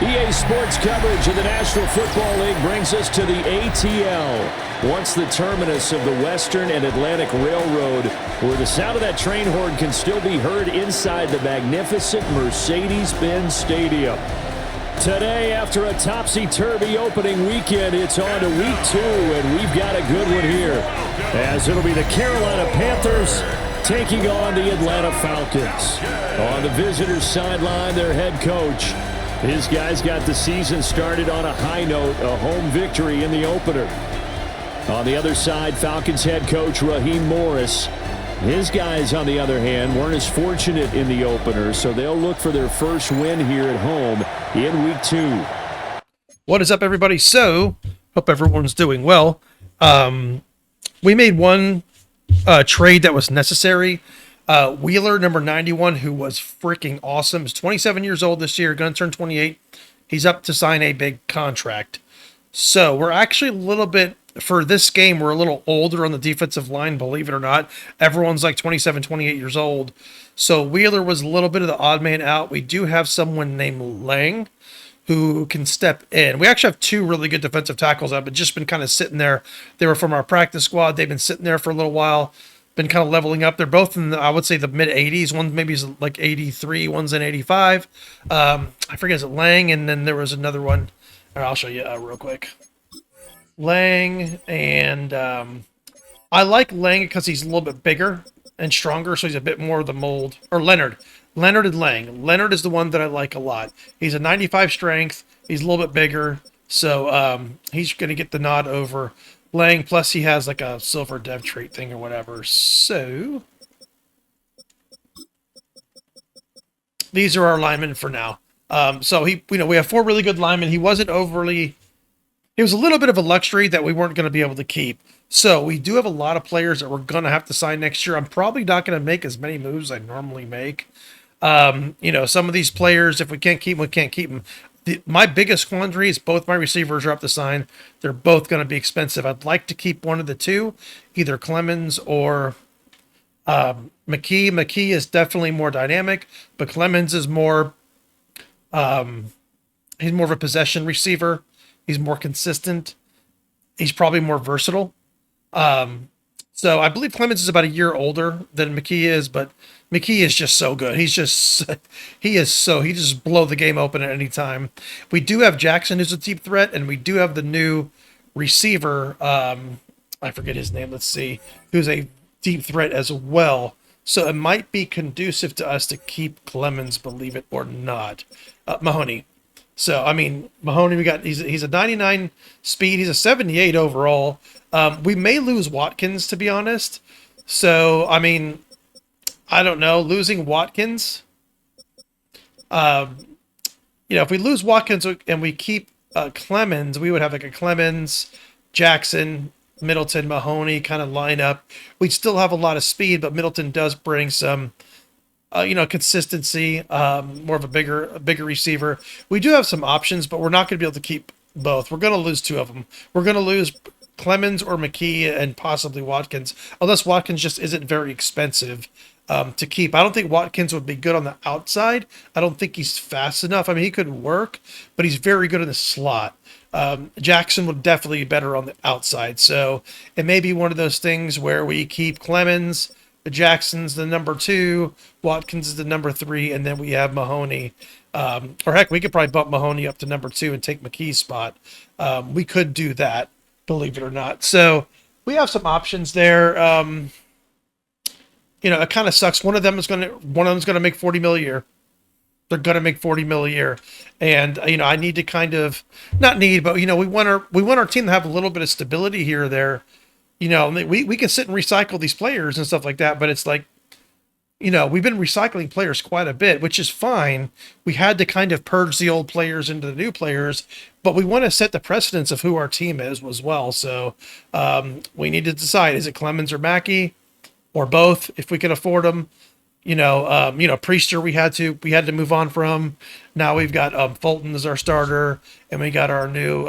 EA Sports coverage of the National Football League brings us to the ATL, once the terminus of the Western and Atlantic Railroad, where the sound of that train horn can still be heard inside the magnificent Mercedes-Benz Stadium. Today, after a topsy-turvy opening weekend, it's on to week 2, and we've got a good one here, as it'll be the Carolina Panthers taking on the Atlanta Falcons. On the visitors' sideline, their head coach. His guys got the season started on a high note, a home victory in the opener. On the other side, Falcons head coach Raheem Morris. His guys, on the other hand, weren't as fortunate in the opener, so they'll look for their first win here at home in week 2. What is up, everybody? So, hope everyone's doing well. We made one trade that was necessary. Wheeler, number 91, who was freaking awesome, is 27 years old this year, going to turn 28. He's up to sign a big contract. So we're actually a little bit, for this game, we're a little older on the defensive line, believe it or not. Everyone's like 27, 28 years old. So Wheeler was a little bit of the odd man out. We do have someone named Lang who can step in. We actually have 2 really good defensive tackles that have just been kind of sitting there. They were from our practice squad. They've been sitting there for a little while. Been kind of leveling up. They're both in, I would say, the mid-80s. One maybe is like 83. One's in 85. I forget, is it Lang? And then there was another one. I'll show you real quick. Lang, and I like Lang because he's a little bit bigger and stronger, so he's a bit more of the mold. Or Leonard. Leonard and Lang. Leonard is the one that I like a lot. He's a 95 strength. He's a little bit bigger, so he's going to get the nod over Lang, plus he has like a silver dev trait thing or whatever. So these are our linemen for now. So we have 4 really good linemen. He was a little bit of a luxury that we weren't going to be able to keep. So we do have a lot of players that we're going to have to sign next year. I'm probably not going to make as many moves I normally make. Some of these players, if we can't keep them, we can't keep them. My biggest quandary is both my receivers are up to sign. They're both going to be expensive. I'd like to keep one of the 2, either Clemens or McKee. McKee is definitely more dynamic, but Clemens is more, he's more of a possession receiver. He's more consistent. He's probably more versatile. So I believe Clemens is about a year older than McKee is, but McKee is just so good. He just blow the game open at any time. We do have Jackson, who's a deep threat, and we do have the new receiver, I forget his name, let's see, who's a deep threat as well. So it might be conducive to us to keep Clemens, believe it or not. Mahoney. So, I mean, Mahoney, he's a 99 speed. He's a 78 overall. We may lose Watkins, to be honest. So, I mean, I don't know. Losing Watkins, if we lose Watkins and we keep Clemens, we would have like a Clemens, Jackson, Middleton, Mahoney kind of lineup. We'd still have a lot of speed, but Middleton does bring some consistency, more of a bigger receiver. We do have some options, but we're not going to be able to keep both. We're going to lose 2 of them. We're going to lose Clemens or McKee and possibly Watkins, unless Watkins just isn't very expensive to keep. I don't think Watkins would be good on the outside. I don't think he's fast enough. I mean, he could work, but he's very good in the slot. Jackson would definitely be better on the outside. So it may be one of those things where we keep Clemens, Jackson's the number 2, Watkins is the number 3, and then we have Mahoney. Or heck, we could probably bump Mahoney up to number 2 and take McKee's spot. We could do that, believe it or not. So we have some options there. It kind of sucks. One of them is going to make $40 million a year. They're going to make $40 million a year, and I need to kind of not need, but we want our team to have a little bit of stability here or there. We can sit and recycle these players and stuff like that, but it's like, we've been recycling players quite a bit, which is fine. We had to kind of purge the old players into the new players, but we want to set the precedence of who our team is as well. So we need to decide, is it Clemens or Mackey or both if we can afford them? Priester we had to move on from. Now we've got Fulton as our starter, and we got our new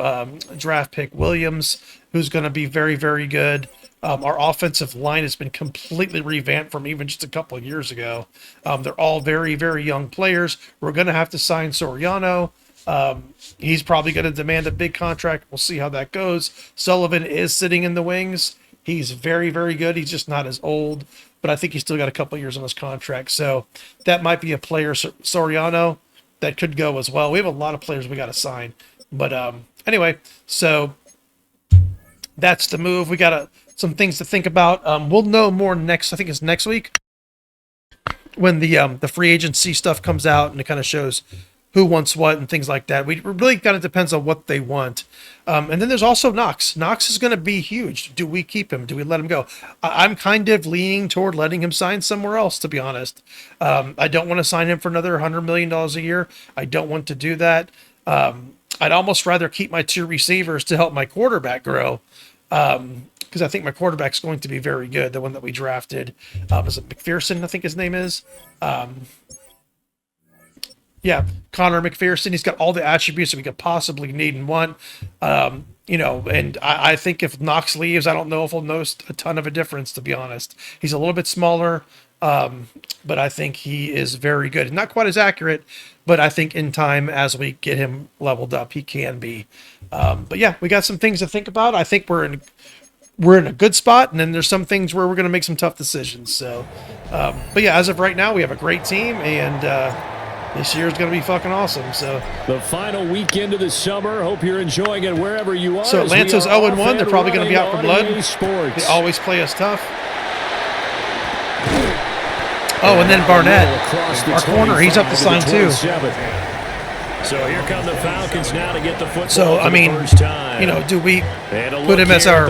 draft pick Williams, who's going to be very, very good. Our offensive line has been completely revamped from even just a couple of years ago. They're all very, very young players. We're going to have to sign Soriano. He's probably going to demand a big contract. We'll see how that goes. Sullivan is sitting in the wings. He's very, very good. He's just not as old, but I think he's still got a couple years on his contract. So that might be a player, Soriano, that could go as well. We have a lot of players we got to sign. But anyway, so that's the move. We got some things to think about. We'll know more I think it's next week, when the free agency stuff comes out and it kind of shows who wants what and things like that. We really kind of depends on what they want. And then there's also Knox. Knox is going to be huge. Do we keep him? Do we let him go? I'm kind of leaning toward letting him sign somewhere else, to be honest. I don't want to sign him for another $100 million a year. I don't want to do that. I'd almost rather keep my 2 receivers to help my quarterback grow. Because I think my quarterback's going to be very good. The one that we drafted, is it McPherson? I think his name is. Yeah, Connor McPherson. He's got all the attributes that we could possibly need and want. And I think if Knox leaves, I don't know if he'll notice a ton of a difference, to be honest. He's a little bit smaller, but I think he is very good. Not quite as accurate, but I think in time, as we get him leveled up, he can be. But yeah, we got some things to think about. I think we're in a good spot, and then there's some things where we're going to make some tough decisions. So, but yeah, as of right now, we have a great team, and this year is going to be fucking awesome. So the final weekend of the summer. Hope you're enjoying it wherever you are. So Atlanta's 0-1. They're probably going to be out for blood. Sports. They always play us tough. Oh, and then Barnett, our corner, he's up to sign too. So here come the Falcons now to get the football. So I mean, do we put him as our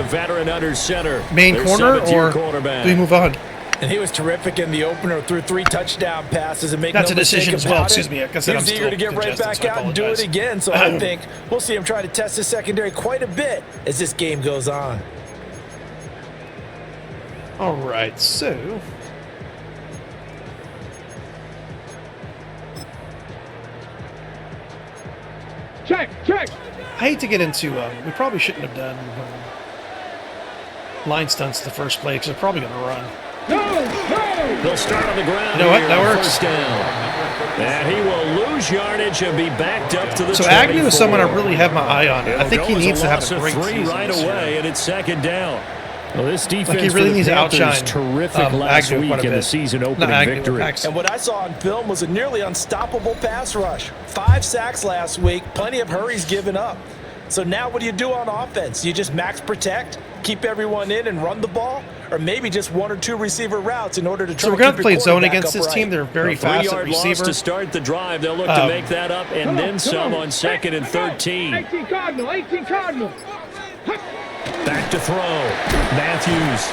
main corner, or do we move on? And he was terrific in the opener, threw 3 touchdown passes and make That's no a decision as well. Excuse me. He's eager to get right back out and do it again. So I think we'll see him try to test the secondary quite a bit as this game goes on. All right, so check. I hate to get into. We probably shouldn't have done line stunts the first play because they're probably going to run. They'll start on the ground. You know what? That works. First down. And he will lose yardage and be backed up to the 24. So Agnew is someone I really have my eye on. I think he needs to have a great season right away, and it's second down. Well, this defense he really needs to outshine terrific last Agnew week in the season opening victory. And what I saw on film was a nearly unstoppable pass rush. 5 sacks last week, plenty of hurries given up. So now what do you do on offense? You just max protect, keep everyone in and run the ball, or maybe just 1 or 2 receiver routes in order to try to keep your quarterback upright. So we're going to play zone against this team. They're very fast at receiver. To start the drive, they'll look to make that up and then some on 2nd and 13. 18 Cardinal. Back to throw. Matthews.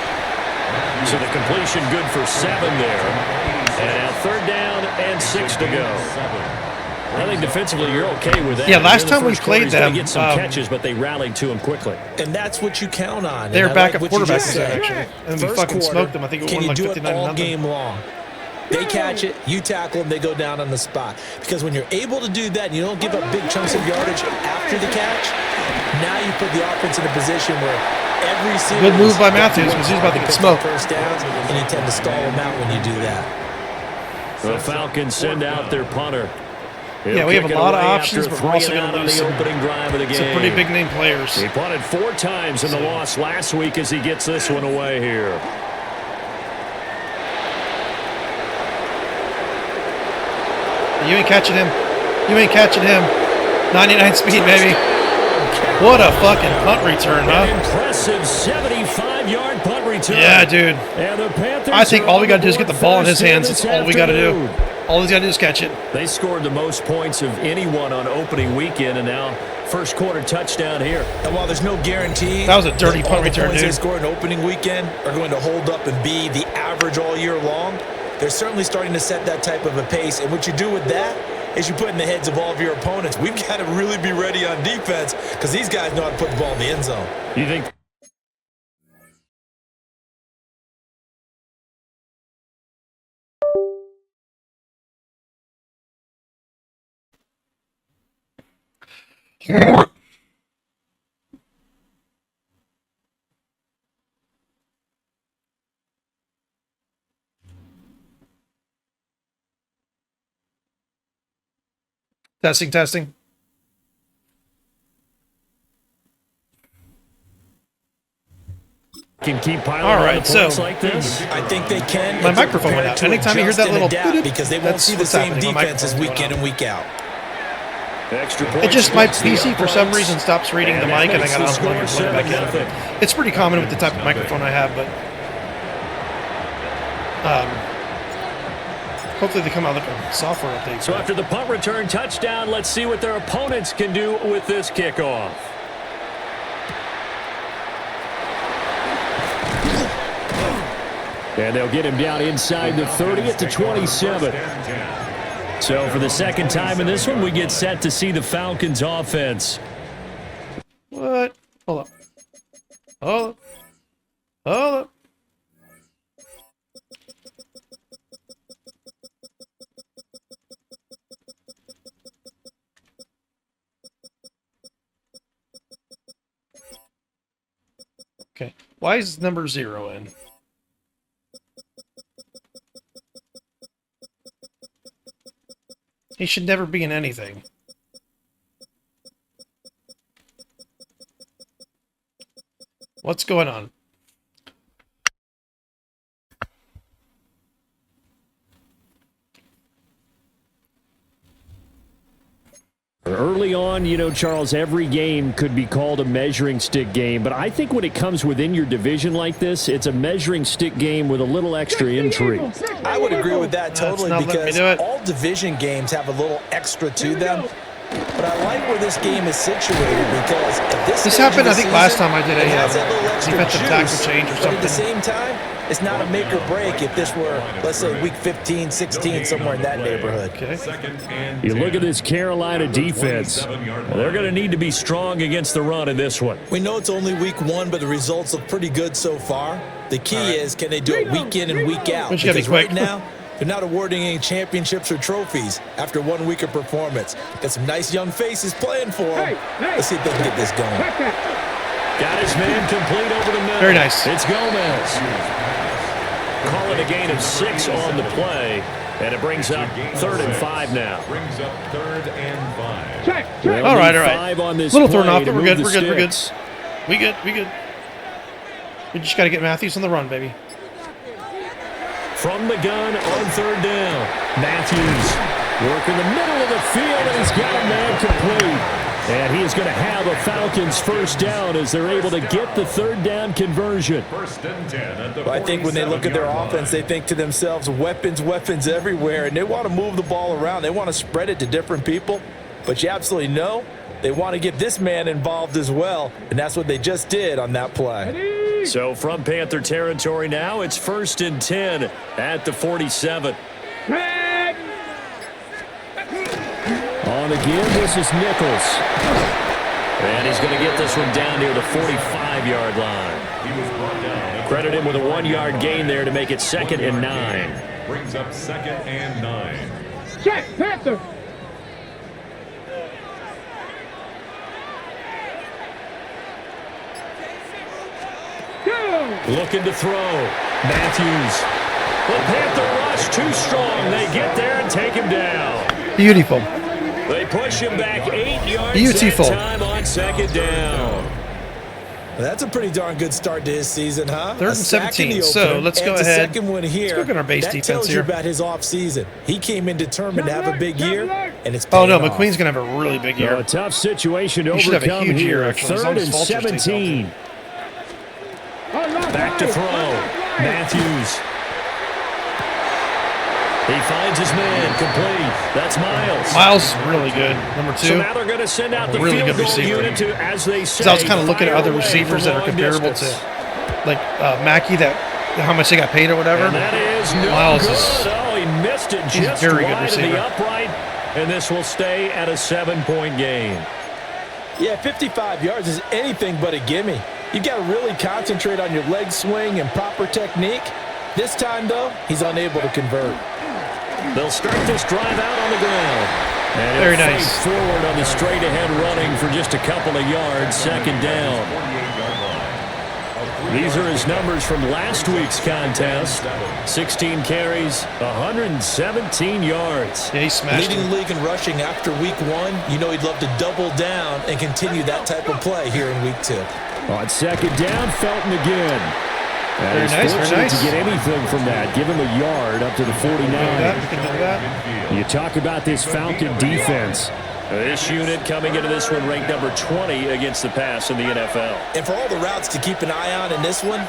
So the completion good for 7 there. And now 3rd down and 6 to go. I think defensively you're okay with that. Yeah, last time we played them, get some catches, but they rallied to him quickly. And that's what you count on. They're backup quarterbacks actually, and we fucking smoked them. I think it won like 59 all game long. They catch it, you tackle them, they go down on the spot. Because when you're able to do that, and you don't give up big chunks of yardage after the catch. Now you put the offense in a position where every series. Good move by Matthews because he's about to get smoked. First downs, and you tend to stall them out when you do that. The Falcons send out their punter. Yeah, we have a lot of options, but we're also going to lose some pretty big name players. He punted 4 times in the loss last week as he gets this one away here. You ain't catching him. 99 speed, baby. What a fucking punt return, huh? An impressive 75-yard punt return. Yeah, dude. And the Panthers I think all we got to do is get the ball in his hands. That's all we got to do. All he's got to do is catch it. They scored the most points of anyone on opening weekend, and now first quarter touchdown here. And while there's no guarantee that was a dirty punt return, dude. They scored in opening weekend are going to hold up and be the average all year long. They're certainly starting to set that type of a pace, and what you do with that is you put in the heads of all of your opponents. We've got to really be ready on defense because these guys know how to put the ball in the end zone. You think? Testing. can keep piling All on right, the points so like this? I think they can. My microphone went out. Anytime you hear that little adapt, because they won't that's see the what's same happening. My defenses microphone's week going in and week out. Extra It points just, my against the PC for some uprights. reason stops reading the mic, and I got to score unplug and plug it back 7-0. in. It's pretty common with the type of microphone I have, but hopefully they come out with a software update. So after the punt return touchdown, let's see what their opponents can do with this kickoff. And they'll get him down inside the 30 at the 27. So for the second time in this one, we get set to see the Falcons offense. What? Hold up. Hold up. Hold up. Okay. Why is number 0 in? He should never be in anything. What's going on? Early on, you know, Charles, every game could be called a measuring stick game, but I think when it comes within your division like this, it's a measuring stick game with a little extra intrigue. I would agree with that totally not letting me because do it. all division games have a little extra to them. But I like where this game is situated because at this This stage of happened, the I think, season, last time I did it a has that little extra defensive tackle juice, change or but at the something. same time, it's not a make or break if this were, let's say, week 15, 16, somewhere in that neighborhood. Okay. You look at this Carolina defense. They're going to need to be strong against the run in this one. We know it's only week 1, but the results look pretty good so far. The key is, can they do it week in and week out? But you gotta be Because right quick. now, they're not awarding any championships or trophies after 1 week of performance. Got some nice young faces playing for them. Let's see if they can get this going. Got his man complete over the middle. Very nice. It's Gomez. Calling a gain of 6 on the play, and it brings up 3rd and 5 now. Brings up 3rd and 5. Check. They'll All right, need all right. 5 on this Little thrown play off, to but we're move good. the We're good. We're good. sticks. We good. We good. We just got to get Matthews on the run, baby. From the gun on 3rd down. Matthews working the middle of the field, and he's got a man complete. And he is going to have a Falcons first down as they're able to get the 3rd down conversion. 1st and 10 at the Well, I think when they look at their 47-yard offense, they think to themselves, weapons everywhere, and they want to move the ball around. They want to spread it to different people, but you absolutely know they want to get this man involved as well, and that's what they just did on that play. So from Panther territory now, it's 1st and 10 at the 47. On again, this is Nichols. And he's going to get this one down near the 45-yard line. He was brought down. Credit him with a 1-yard gain there to make it 2nd and 9. Brings up 2nd and 9. Check. Panther. Go. Looking to throw. Matthews. The Panther rush too strong. They get there and take him down. Beautiful. They push him back 8 yards Beautiful. that time on 2nd down. Well, that's a pretty darn good start to his season, huh? 3rd and A sack in the 17. So, opener let's go and a ahead. second one here. Let's look at our base that defense tells here. you about his offseason. He came in determined to have a big year, and it's Oh, paying no. off. McQueen's going to have a really big year. A tough situation to He should have a overcome huge year, here. actually, as long 3rd as and Vulture stays 17. Back to throw. Matthews. He finds his man complete. That's Miles. Miles is really good. Number 2. So now they're going to send out the Really field good goal receiver. unit to, as they say, Because I was kind of looking at fire other away receivers from that are long comparable distance. to, like Mackey, that how much they got paid or whatever. And that is no Miles good. is- Oh, he missed it he's a just very good wide of receiver. the upright, and this will stay at a 7-point game. Yeah, 55 yards is anything but a gimme. You got to really concentrate on your leg swing and proper technique. This time, though, he's unable to convert. They'll start this drive out on the ground. And he'll Very fade nice. forward on the straight-ahead running for just a couple of yards, 2nd down. 48-yard line. These are his numbers from last week's contest. 16 carries, 117 yards. Yeah, he smashed Leading him. the league in rushing after week 1, you know he'd love to double down and continue that type of play here in week 2. On 2nd down, Felton again. Very He's nice, very fortunate nice. to get anything from that. Give him a yard up to the 49. We can do that. You talk about this Falcon defense. This unit coming into this one ranked number 20 against the pass in the NFL. And for all the routes to keep an eye on in this one,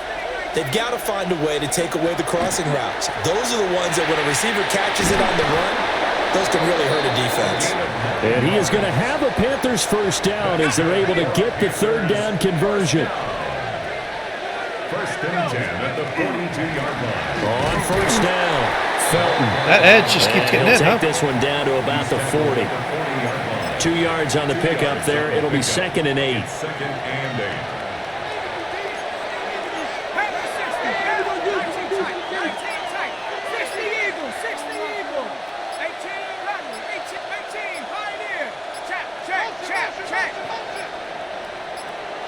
they've got to find a way to take away the crossing routes. Those are the ones that when a receiver catches it on the run, those can really hurt a defense. And he is going to have a Panthers first down as they're able to get the third down conversion. First and 10 at the 42-yard line. On first down, Felton. That edge just keeps getting in, He'll huh? take this one down to about the 40. 2 yards on the pickup there. It'll be 2nd and 8. Second and 8.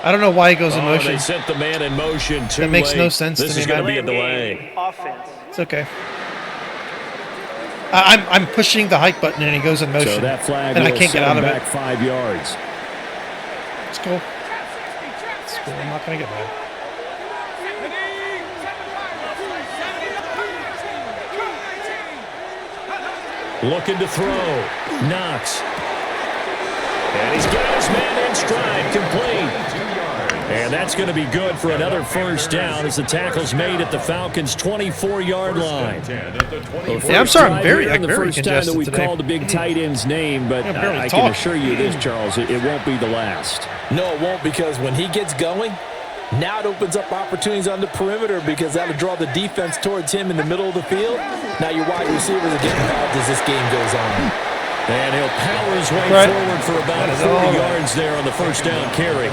I don't know why he goes in They motion. sent the man in motion too That makes late. no sense This to me, is going to man. be a delay. Offense. It's okay. I'm pushing the hike button and he goes in motion. So that flag and I will can't get set out him of back it. 5 yards. It's cool. It's cool. I'm not going to get mad. Looking to throw. Knox. And he's got his man in stride, complete. And that's going to be good for another first down as the tackle's made at the Falcons' 24-yard line. Yeah, I'm sorry, I'm very the first time that congested we today. called the big tight end's name, but I barely I can talk. assure you this, Charles, it won't be the last. No, it won't, because when he gets going, now it opens up opportunities on the perimeter because that'll draw the defense towards him in the middle of the field. Now your wide receivers are getting involved as this game goes on. And he'll power his way Right. forward for about That is 40 all yards there on the first down carry.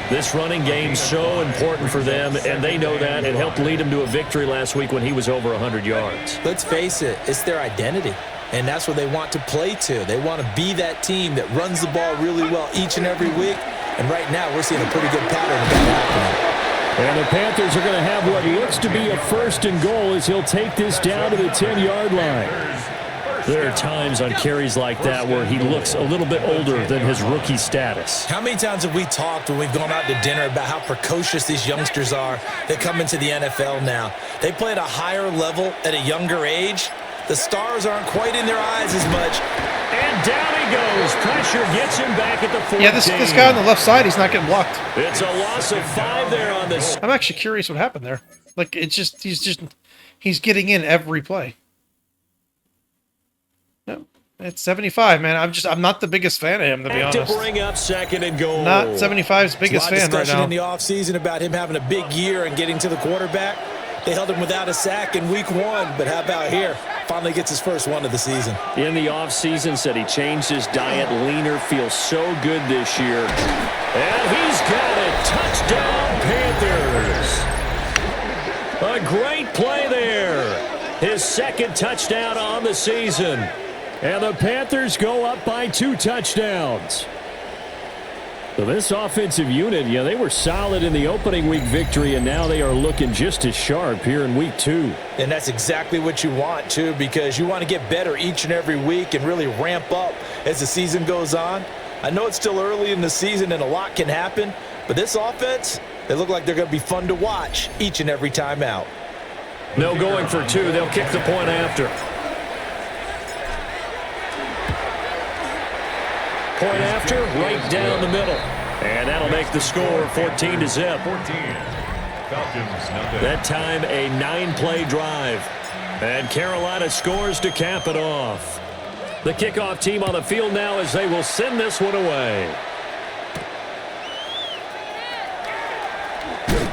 This running game's so important for them, and they know that. It helped lead him to a victory last week when he was over 100 yards. Let's face it, it's their identity, and that's what they want to play to. They want to be that team that runs the ball really well each and every week, and right now we're seeing a pretty good pattern of that happening. And the Panthers are going to have what looks to be a first and goal as he'll take this down to the 10-yard line. There are times on carries like that where he looks a little bit older than his rookie status. How many times have we talked when we've gone out to dinner about how precocious these youngsters are that come into the NFL now? They play at a higher level at a younger age. The stars aren't quite in their eyes as much. And down he goes. Pressure gets him back at the 14. Yeah, this guy on the left side, he's not getting blocked. It's a loss of 5 there on this. I'm actually curious what happened there. Like, he's getting in every play. No, it's 75, man. I'm not the biggest fan of him, to be To honest. bring up 2nd and goal. Not 75's biggest A lot of fan right discussion now. in the offseason about him having a big year and getting to the quarterback. They held him without a sack in week 1, but how about here? Finally gets his first one of the season. In the offseason, said he changed his diet, leaner, feels so good this year. And he's got it. Touchdown, Panthers. A great play there. His 2nd touchdown on the season. And the Panthers go up by 2 touchdowns. So this offensive unit, they were solid in the opening week victory, and now they are looking just as sharp here in week 2. And that's exactly what you want, too, because you want to get better each and every week and really ramp up as the season goes on. I know it's still early in the season and a lot can happen, but this offense, they look like they're going to be fun to watch each and every time out. No going for 2. They'll kick the point after. Point after, right down the middle. And that'll make the score 14-0. 14. Falcons nothing. That time a 9-play drive. And Carolina scores to cap it off. The kickoff team on the field now as they will send this one away.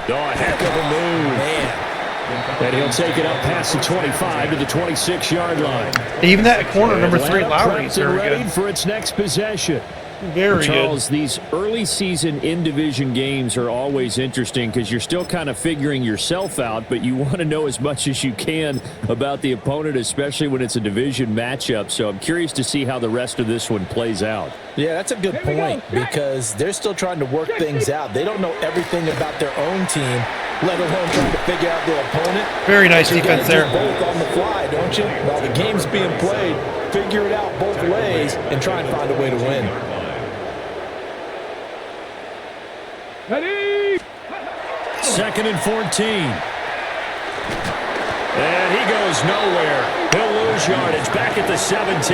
Oh, a heck of a move. Man. And he'll take it up past the 25 to the 26-yard line. Even that corner, number 3, Atlanta Lowry, is prepped and very ready good. for its next possession. Very Charles, good. these early season in-division games are always interesting because you're still kind of figuring yourself out, but you want to know as much as you can about the opponent, especially when it's a division matchup. So I'm curious to see how the rest of this one plays out. Yeah, that's a good point because they're still trying to work things out. They don't know everything about their own team, let alone trying to figure out their opponent. Very nice You defense gotta do there. both on the fly, don't you? While the game's being played, figure it out both ways and try and find a way to win. 2nd and 14. And he goes nowhere. He'll lose yardage back at the 17.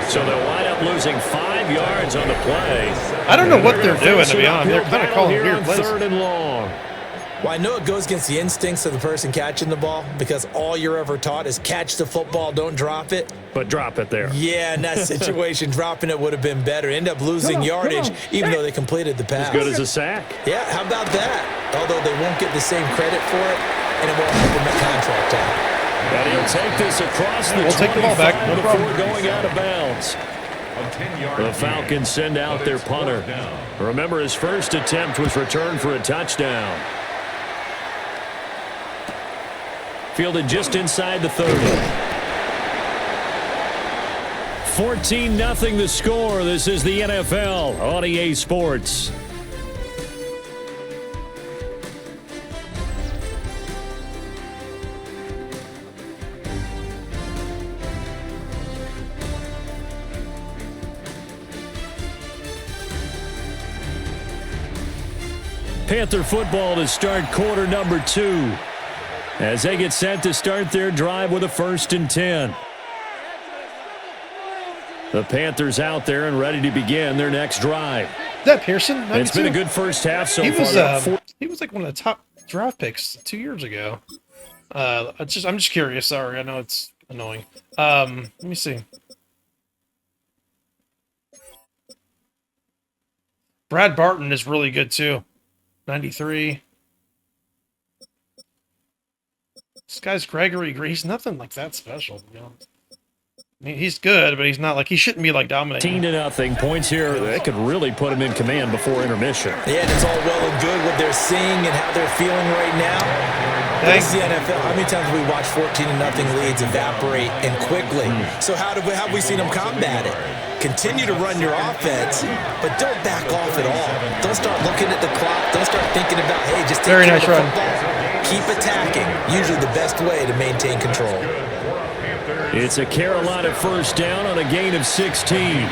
So they'll wind up losing 5 yards on the play. I don't know what they're doing, to be honest. They're kind of calling weird plays. 3rd and long. Well, I know it goes against the instincts of the person catching the ball because all you're ever taught is catch the football, don't drop it. But drop it there. Yeah, in that situation, dropping it would have been better. End up losing yardage, even though they completed the pass. As good as a sack. Yeah, how about that? Although they won't get the same credit for it, and it won't help them at contract time. And he'll take this across the 25 take the ball back. No before problem. going out of bounds. The Falcons send out their punter. Remember, his first attempt was returned for a touchdown. Fielded just inside the 30. 14-0 the score. This is the NFL on EA Sports. Panther football to start quarter number 2. As they get set to start their drive with a 1st and 10. The Panthers out there and ready to begin their next drive. Is that Pearson? 92? It's been a good first half so he far. was he was like one of the top draft picks 2 years ago. I'm just curious. Sorry, I know it's annoying. Let me see. Brad Barton is really good too. 93. This guy's Gregory. He's nothing like that special. You know? I mean, he's good, but he's not like he shouldn't be like dominating. 14-0 points here. That could really put him in command before intermission. Yeah, and it's all well and good what they're seeing and how they're feeling right now. Thanks the NFL. How many times have we watched 14-0 leads evaporate and quickly? So how have we seen them combat it? Continue to run your offense, but don't back off at all. Don't start looking at the clock. Don't start thinking about, hey, just take care of the football. Keep attacking. Usually the best way to maintain control. It's a Carolina 1st down on a gain of 16. 16 yards.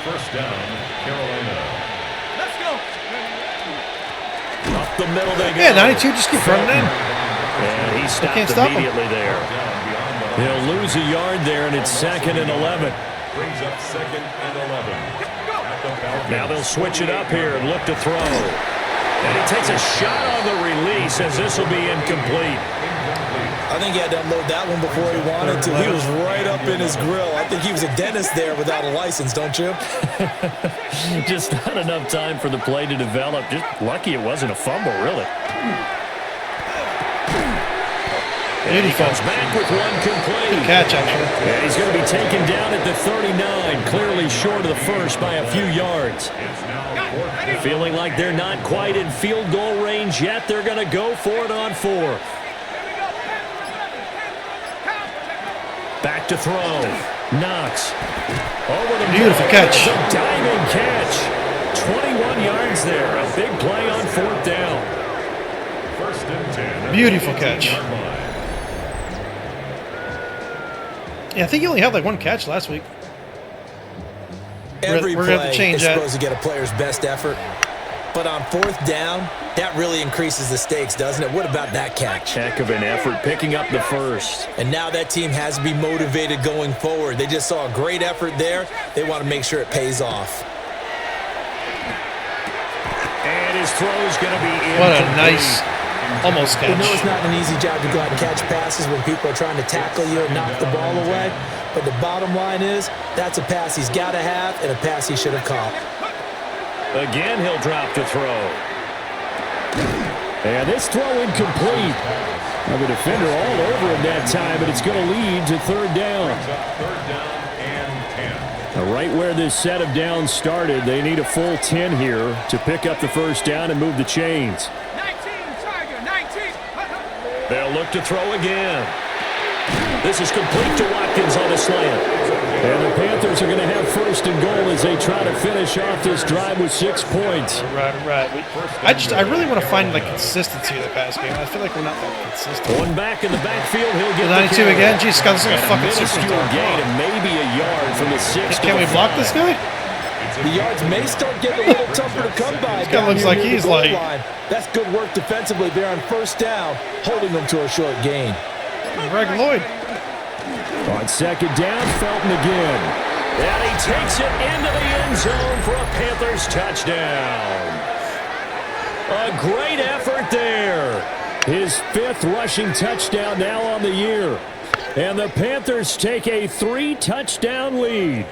1st down, Carolina. Let's go. Up the middle they go. Yeah, 92 just keep running in. And he stopped can't stop immediately there. He'll lose a yard there, and it's 2nd and 11. Brings up 2nd and 11. Now they'll switch it up here and look to throw. And he takes a shot on the release as this will be incomplete. I think he had to unload that one before he wanted to. He was right up in his grill. I think he was a dentist there without a license, don't you? Just not enough time for the play to develop. Just lucky it wasn't a fumble, really. And he comes back with one complete. Good catch, actually. And he's going to be taken down at the 39, clearly short of the first by a few yards. Feeling like they're not quite in field goal range yet. They're going to go for it on 4th. Back to throw. Knox. Over the beautiful catch. A diving catch. 21 yards there. A big play on 4th down. 1st and 10. Beautiful catch. Yeah, I think he only had like one catch last week. Every we're gonna play have to change is that. supposed to get a player's best effort. But on 4th down, that really increases the stakes, doesn't it? What about that catch? Heck of an effort picking up the first. And now that team has to be motivated going forward. They just saw a great effort there. They want to make sure it pays off. And his throw is going to be incomplete. What a nice almost catch. You know it's not an easy job to go out and catch passes when people are trying to tackle you and knock the ball away. But the bottom line is, that's a pass he's got to have and a pass he should have caught. Again, he'll drop to throw. And this throw incomplete. Now the defender all over him that time, but it's going to lead to 3rd down. 3rd down and 10. Now right where this set of downs started, they need a full 10 here to pick up the 1st down and move the chains. 19, Tiger, 19. They'll look to throw again. This is complete to Watkins on a slant. And the Panthers are going to have 1st and goal as they try to finish off this drive with 6 points. Right. I really want to find like consistency in the pass game. I feel like we're not that consistent. One back in the backfield, he'll get 92 again. Jeez, Scott, this is like a fucking minuscule superstar. gain of maybe a yard from the 6th. Can we block this guy? The yards may start getting a little tougher to come by. This guy looks like he's like... That's good work defensively there on first down, holding them to a short gain. Greg Lloyd. On second down, Felton again. And he takes it into the end zone for a Panthers touchdown. A great effort there. His 5th rushing touchdown now on the year. And the Panthers take a 3-touchdown lead.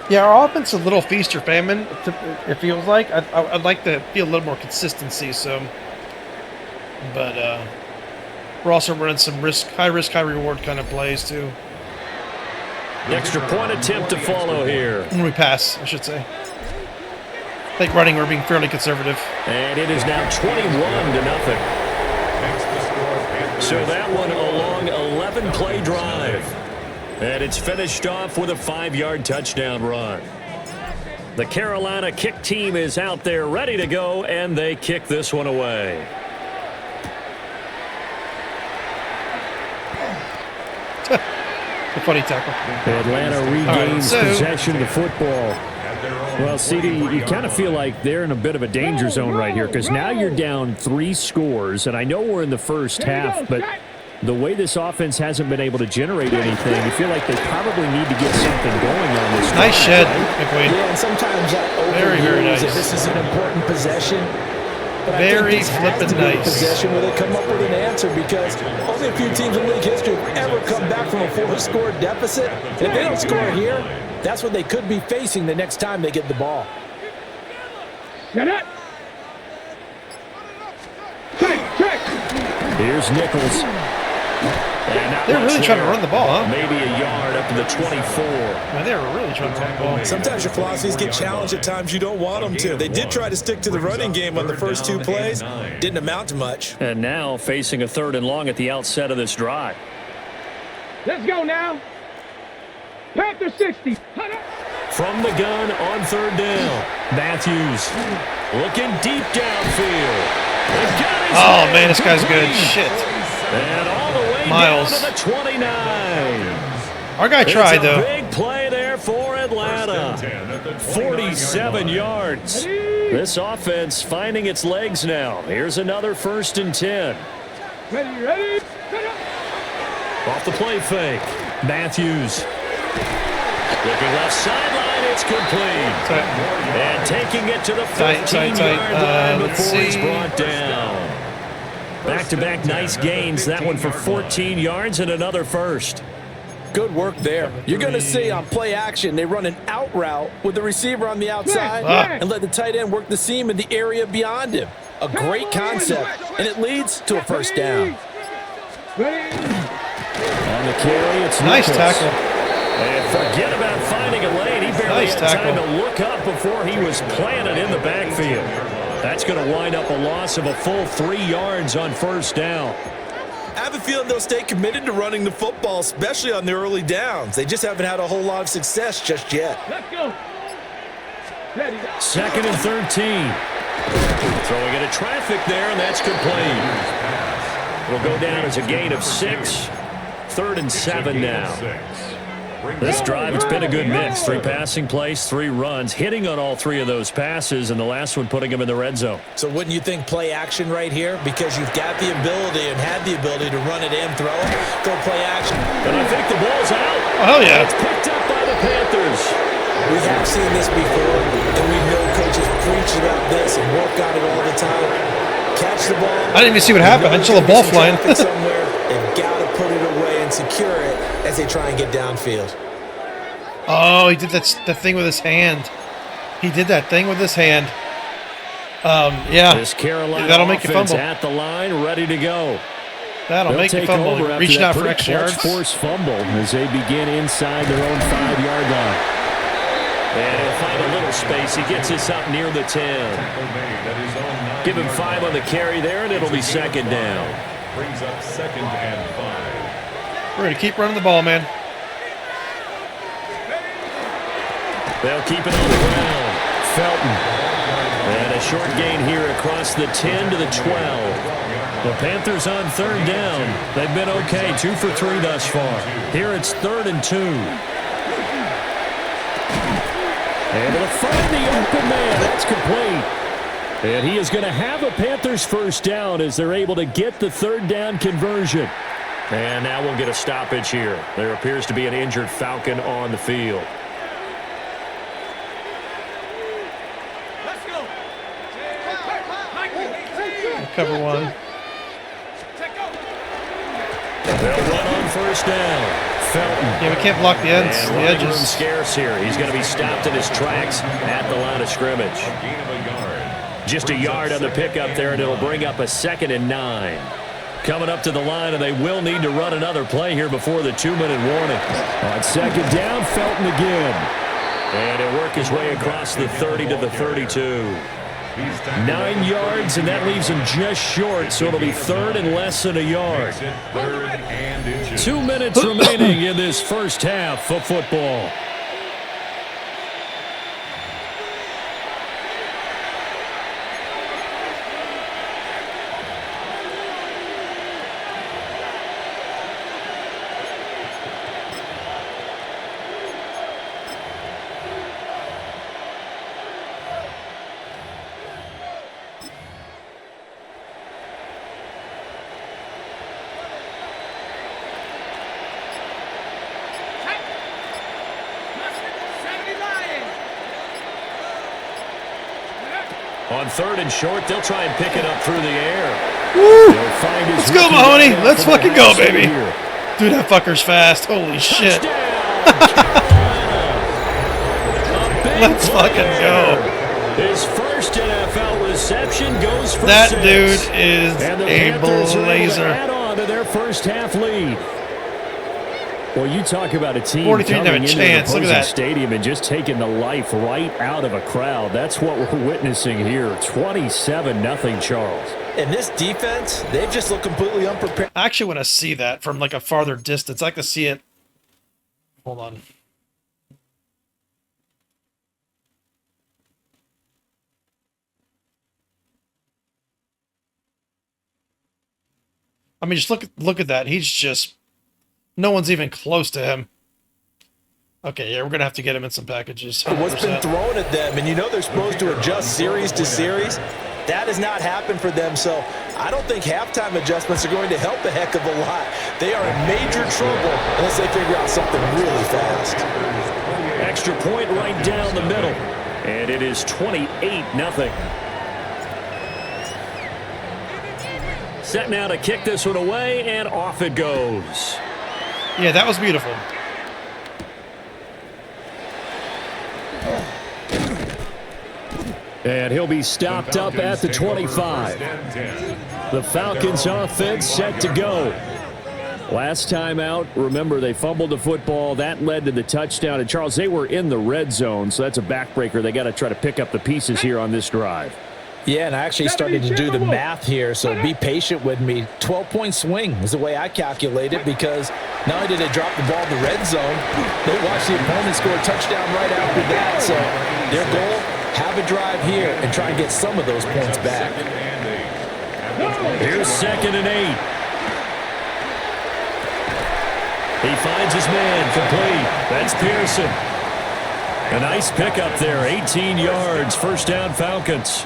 Yeah, our offense is a little feast or famine, it feels like. I'd like to feel a little more consistency, so. But we're also running some high risk, high reward kind of plays, too. Extra point attempt to follow here. When we pass, I should say. I think running, we're being fairly conservative. And it is now 21-0. So that one a long 11-play drive. And it's finished off with a 5-yard touchdown run. The Carolina kick team is out there ready to go, and they kick this one away. A funny tackle. Atlanta regains possession of the football. Well, CD, you kind of feel like they're in a bit of a danger zone right here because now you're down 3 scores, and I know we're in the first half, but the way this offense hasn't been able to generate anything, you feel like they probably need to get something going on this. Nice shed, right? McQueen. Yeah, and sometimes that Very nice. if this is an important possession. But Very I think this has to be a nice. possession where they come up with an answer because only a few teams in league history have ever come back from a 4-score deficit. And if they don't score here, that's what they could be facing the next time they get the ball. Here's Nichols. They're really trying to run the ball, huh? Maybe a yard up to the 24. Man, they were really trying to run the ball. Sometimes your philosophies get challenged at times you don't want them to. They did try to stick to the running game on the first 2 plays. Didn't amount to much. And now facing a 3rd and long at the outset of this drive. Let's go now. Panther 60. From the gun on 3rd down. Matthews looking deep downfield. Oh, man, this guy's good. Shit. And all the way Miles. down to the 29. Our guy tried, It's a though. big play there for Atlanta. 47 yards. This offense finding its legs now. Here's another 1st and 10. Ready. Off the play fake. Matthews. Looking left sideline. It's complete. And taking it to the 15-yard line before he's brought down. Back-to-back nice gains. That one for 14 yards and another 1st. Good work there. You're going to see on play action, they run an out route with the receiver on the outside and let the tight end work the seam in the area beyond him. A great concept, and it leads to a 1st down. On the carry, it's Nice Nichols. tackle. And forget about finding a lane. He barely Nice had time tackle. to look up before he was planted in the backfield. That's going to wind up a loss of a full 3 yards on 1st down. I have a feeling they'll stay committed to running the football, especially on the early downs. They just haven't had a whole lot of success just yet. Let's go. Ready. 2nd and 13. Throwing into traffic there, and that's complete. Will go down as a gain of 6. 3rd and 7 now. This drive, it's been a good mix. 3 passing plays, 3 runs, hitting on all 3 of those passes, and the last one putting him in the red zone. So wouldn't you think play action right here? Because you've got the ability and had the ability to run it and throw it. Go play action. And I think the ball's out. Oh, hell yeah. It's picked up by the Panthers. We have seen this before, and we know coaches preach about this and work on it all the time. Catch the ball. I didn't even see what happened. I saw the ball flying. somewhere. They've got to put it away and secure it as they try and get downfield. Oh, he did the thing with his hand. He did that thing with his hand. Yeah. This Carolina That'll make you offense fumble. at the line, ready to go. That'll They'll make you take fumble. over after Reaching that out for pretty extra clutch yards. force fumble as they begin inside their own 5-yard line. And he'll find a little space. He gets this up near the 10. Give him 5 on the carry there, and it'll be 2nd down. Brings up 2nd and 5. We're going to keep running the ball, man. They'll keep it on the ground. Felton. And a short gain here across the 10 to the 12. The Panthers on 3rd down. They've been okay, 2 for 3 thus far. Here it's 3rd and 2. And they'll find the open man. That's complete. And he is going to have a Panthers first down as they're able to get the third down conversion. And now we'll get a stoppage here. There appears to be an injured Falcon on the field. Let's go. Cover one. They'll run on first down. Felton. Yeah, we can't block the ends, And the running room edges. scarce here. He's going to be stopped in his tracks at the line of scrimmage. Gain of a yard. Just a yard on the pickup there, and it'll bring up a 2nd and 9. Coming up to the line, and they will need to run another play here before the 2-minute warning. On 2nd down, Felton again. And he'll work his way across the 30 to the 32. 9 yards, and that leaves him just short, so it'll be 3rd and less than a yard. 3rd and inches. 2 minutes remaining in this first half of football. On 3rd and short, they'll try and pick it up through the air. Woo! They'll find his Let's go, rookie Mahoney. running Let's for the fucking go, last baby. here. Dude, that fucker's fast. Holy shit. Let's fucking go. His first NFL reception goes for That 6. dude is And the a Panthers are able to blazer. add on to their first half lead. Well, you talk about a team 43 didn't have a coming into chance. the Look at opposing that. stadium and just taking the life right out of a crowd. That's what we're witnessing here. 27-0, Charles. In this defense, they just look completely unprepared. I actually want to see that from like a farther distance. I like to see it. Hold on. I mean, just look at that. He's just, no one's even close to him. Okay, yeah, we're gonna have to get him in some packages. What's been 100%. thrown at them, and you know they're supposed to adjust series to series. That has not happened for them, so I don't think halftime adjustments are going to help a heck of a lot. They are in major trouble unless they figure out something really fast. Extra point right down the middle. And it is 28-0. Set now to kick this one away, and off it goes. Yeah, that was beautiful. And he'll be stopped up at the 25. The Falcons offense set to go. Last time out, remember, they fumbled the football. That led to the touchdown. And, Charles, they were in the red zone, so that's a backbreaker. They got to try to pick up the pieces here on this drive. Yeah, and I actually started to do the math here, so be patient with me. 12-point swing is the way I calculate it, because not only did they drop the ball in the red zone, they watched the opponent score a touchdown right after that. So their goal, have a drive here and try and get some of those points back. Here's 2nd and 8. He finds his man complete. That's Pearson. A nice pickup there, 18 yards, first down Falcons.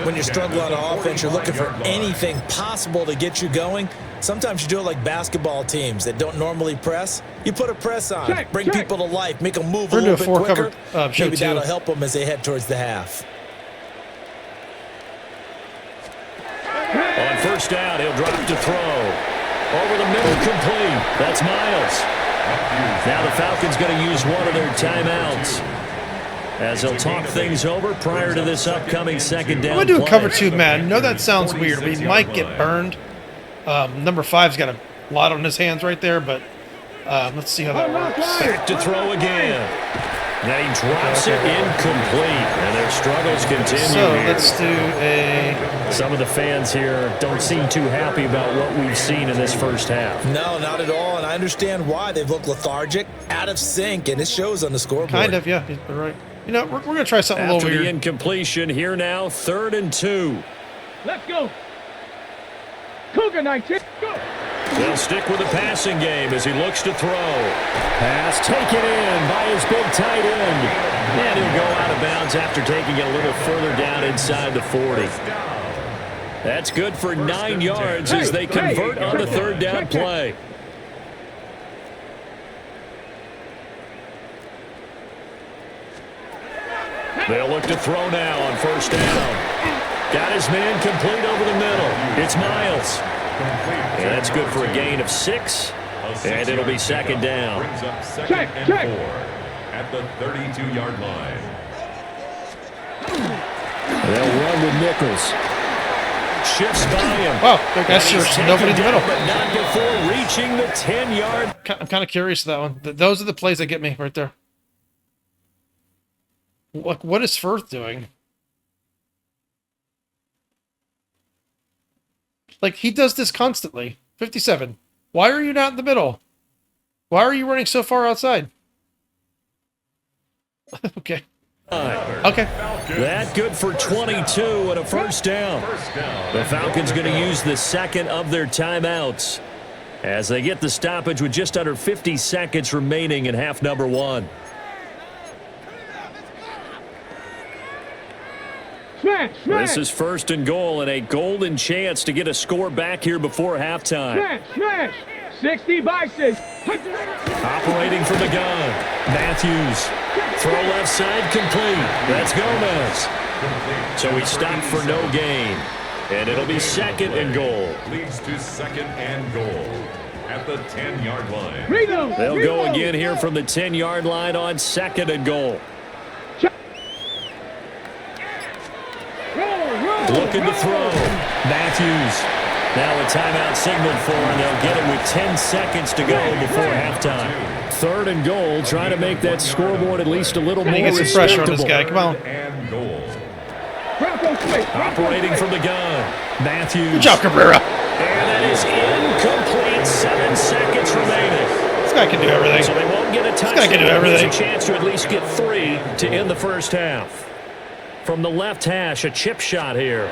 When you're struggling on offense, you're looking for anything possible to get you going. Sometimes you do it like basketball teams that don't normally press. You put a press on, bring people to life, make them move a We're little gonna bit do a quicker. four-cover, show Maybe two. that'll help them as they head towards the half. On first down, he'll drop to throw. Over the middle, complete. That's Miles. Now the Falcons going to use one of their timeouts as they'll talk things over prior to this upcoming second down. I'm gonna do a play. cover 2 man. No, that sounds weird. We might get burned. Number 5's got a lot on his hands right there, but let's see how that works. Back to throw again. Now he drops it incomplete, and their struggles continue. So here. let's do a. Some of the fans here don't seem too happy about what we've seen in this first half. No, not at all, and I understand why. They've looked lethargic, out of sync, and it shows on the scoreboard. Kind of, yeah. You're right. You know, we're gonna try something a After little the weird. incompletion, here now, 3rd and 2. Let's go. Cougar 19. Go. They'll stick with the passing game as he looks to throw. Pass taken in by his big tight end. And he'll go out of bounds after taking it a little further down inside the 40. That's good for 9 yards as they convert on the third down play. They'll look to throw now on first down. Got his man complete over the middle. It's Miles. And that's good for a gain of 6. And it'll be second down. Brings up second and 4 at the 32-yard line. They'll run with Nichols. Shifts by him. Wow, that's nobody in the middle. But not before reaching the 10-yard. I'm kind of curious that one. Those are the plays that get me right there. Like, what is Firth doing? Like, he does this constantly. 57. Why are you not in the middle? Why are you running so far outside? Okay. Okay. That good for 22 and a first down. The Falcons going to use the second of their timeouts as they get the stoppage with just under 50 seconds remaining in half number 1. This is first and goal and a golden chance to get a score back here before halftime. Smash! 60 by 6. Operating from the gun. Matthews. Throw left side complete. That's Gomez. So he stopped for no gain. And it'll be second and goal. Leads to second and goal at the 10-yard line. They'll go again here from the 10-yard line on second and goal. Looking to throw. Matthews. Now a timeout signaled for, and they'll get it with 10 seconds to go before halftime. Third and goal, trying to make that scoreboard at least a little more Get some pressure on this guy. Come on. And goal. Operating from the gun. Matthews. Good job, Cabrera. And that is incomplete. 7 seconds remaining. This guy can do everything. So they won't get a touchdown. This guy can do everything. There's a chance to at least get 3 to end the first half. From the left hash, a chip shot here.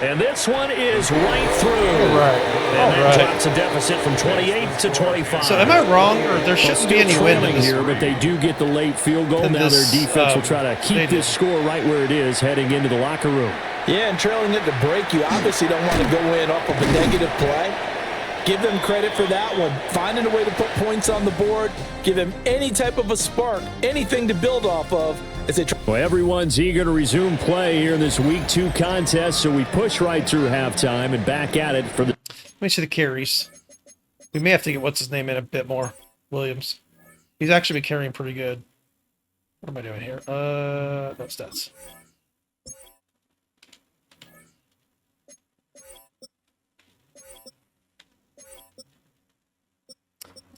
And this one is right through. All right. And that drops a deficit from 28 to 25. So am I wrong, or there shouldn't be any wind in this here, but they do get the late field goal. Now their defense will try to keep this score right where it is heading into the locker room. Yeah, and trailing it to break, you obviously don't want to go in off of a negative play. Give them credit for that one. Finding a way to put points on the board, give them any type of a spark, anything to build off of as they try. Well, everyone's eager to resume play here in this Week 2 contest, so we push right through halftime and back at it for the... Let me see the carries. We may have to get what's-his-name in a bit more. Williams. He's actually been carrying pretty good. What am I doing here? No stats.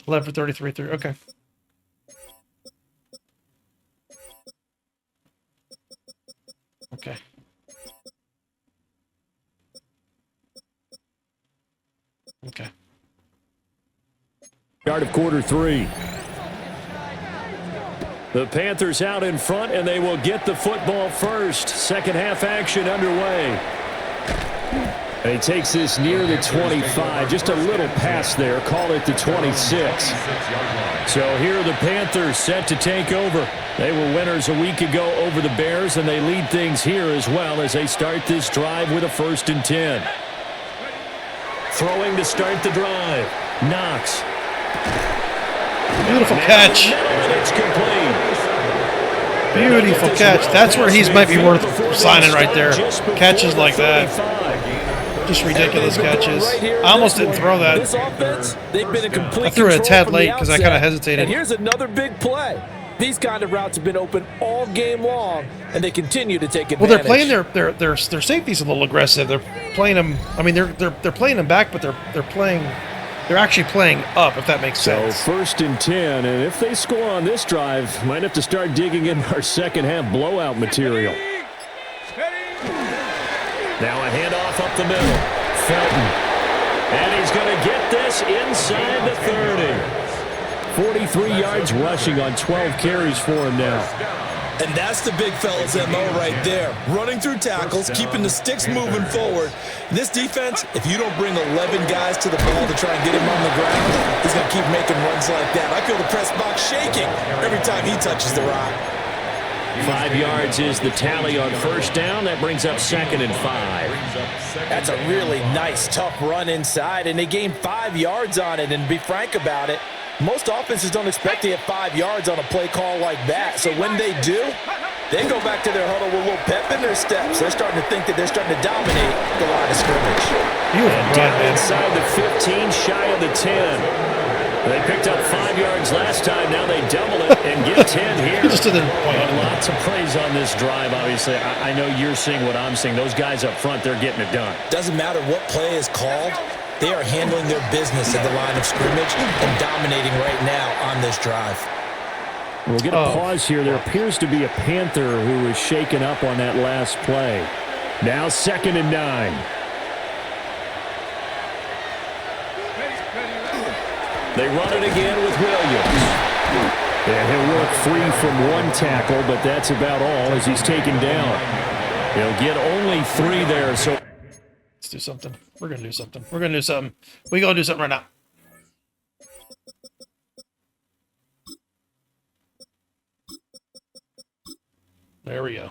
$11 for 33 through. Okay. Okay. Okay. Start of quarter 3. The Panthers out in front, and they will get the football first. Second half action underway. And he takes this near the 25, just a little pass there, call it the 26. So here are the Panthers set to take over. They were winners a week ago over the Bears, and they lead things here as well as they start this drive with a 1st and 10. Throwing to start the drive. Knox. Beautiful catch. It's complete. Beautiful catch. That's where he's might be worth signing right there. Catches like that. Just ridiculous catches. I almost didn't throw that. This offense, they've been a complete I threw it a tad control from late the because I kind of outset. hesitated. And here's another big play. These kind of routes have been open all game long, and they continue to take advantage. Well, they're playing their safeties a little aggressive. They're playing them. I mean, they're playing them back, but they're actually playing up. If that makes sense. So 1st and 10, and if they score on this drive, might have to start digging in our second half blowout material. Now a handoff up the middle. Felton. And he's going to get this inside the 30. 43 yards rushing on 12 carries for him now. And that's the big fella's MO right there. Running through tackles, keeping the sticks moving forward. This defense, if you don't bring 11 guys to the ball to try and get him on the ground, he's going to keep making runs like that. I feel the press box shaking every time he touches the rock. 5 yards is the tally on first down. That brings up 2nd and 5. That's a really nice, tough run inside, and they gained 5 yards on it. And to be frank about it, most offenses don't expect to get 5 yards on a play call like that. So when they do, they go back to their huddle with a little pep in their steps. They're starting to think that they're starting to dominate the line of scrimmage. Down inside the 15, shy of the 10. They picked up 5 yards last time. Now they double it and get 10 here. Just to the point. Lots of praise on this drive, obviously. I know you're seeing what I'm seeing. Those guys up front, they're getting it done. Doesn't matter what play is called. They are handling their business at the line of scrimmage and dominating right now on this drive. We'll get a pause here. There appears to be a Panther who was shaken up on that last play. Now 2nd and 9. They run it again with Williams. And he'll work free from one tackle, but that's about all as he's taken down. He'll get only 3 there. So let's do something. We're going to do something. We're going to do something. We got to do something right now. There we go.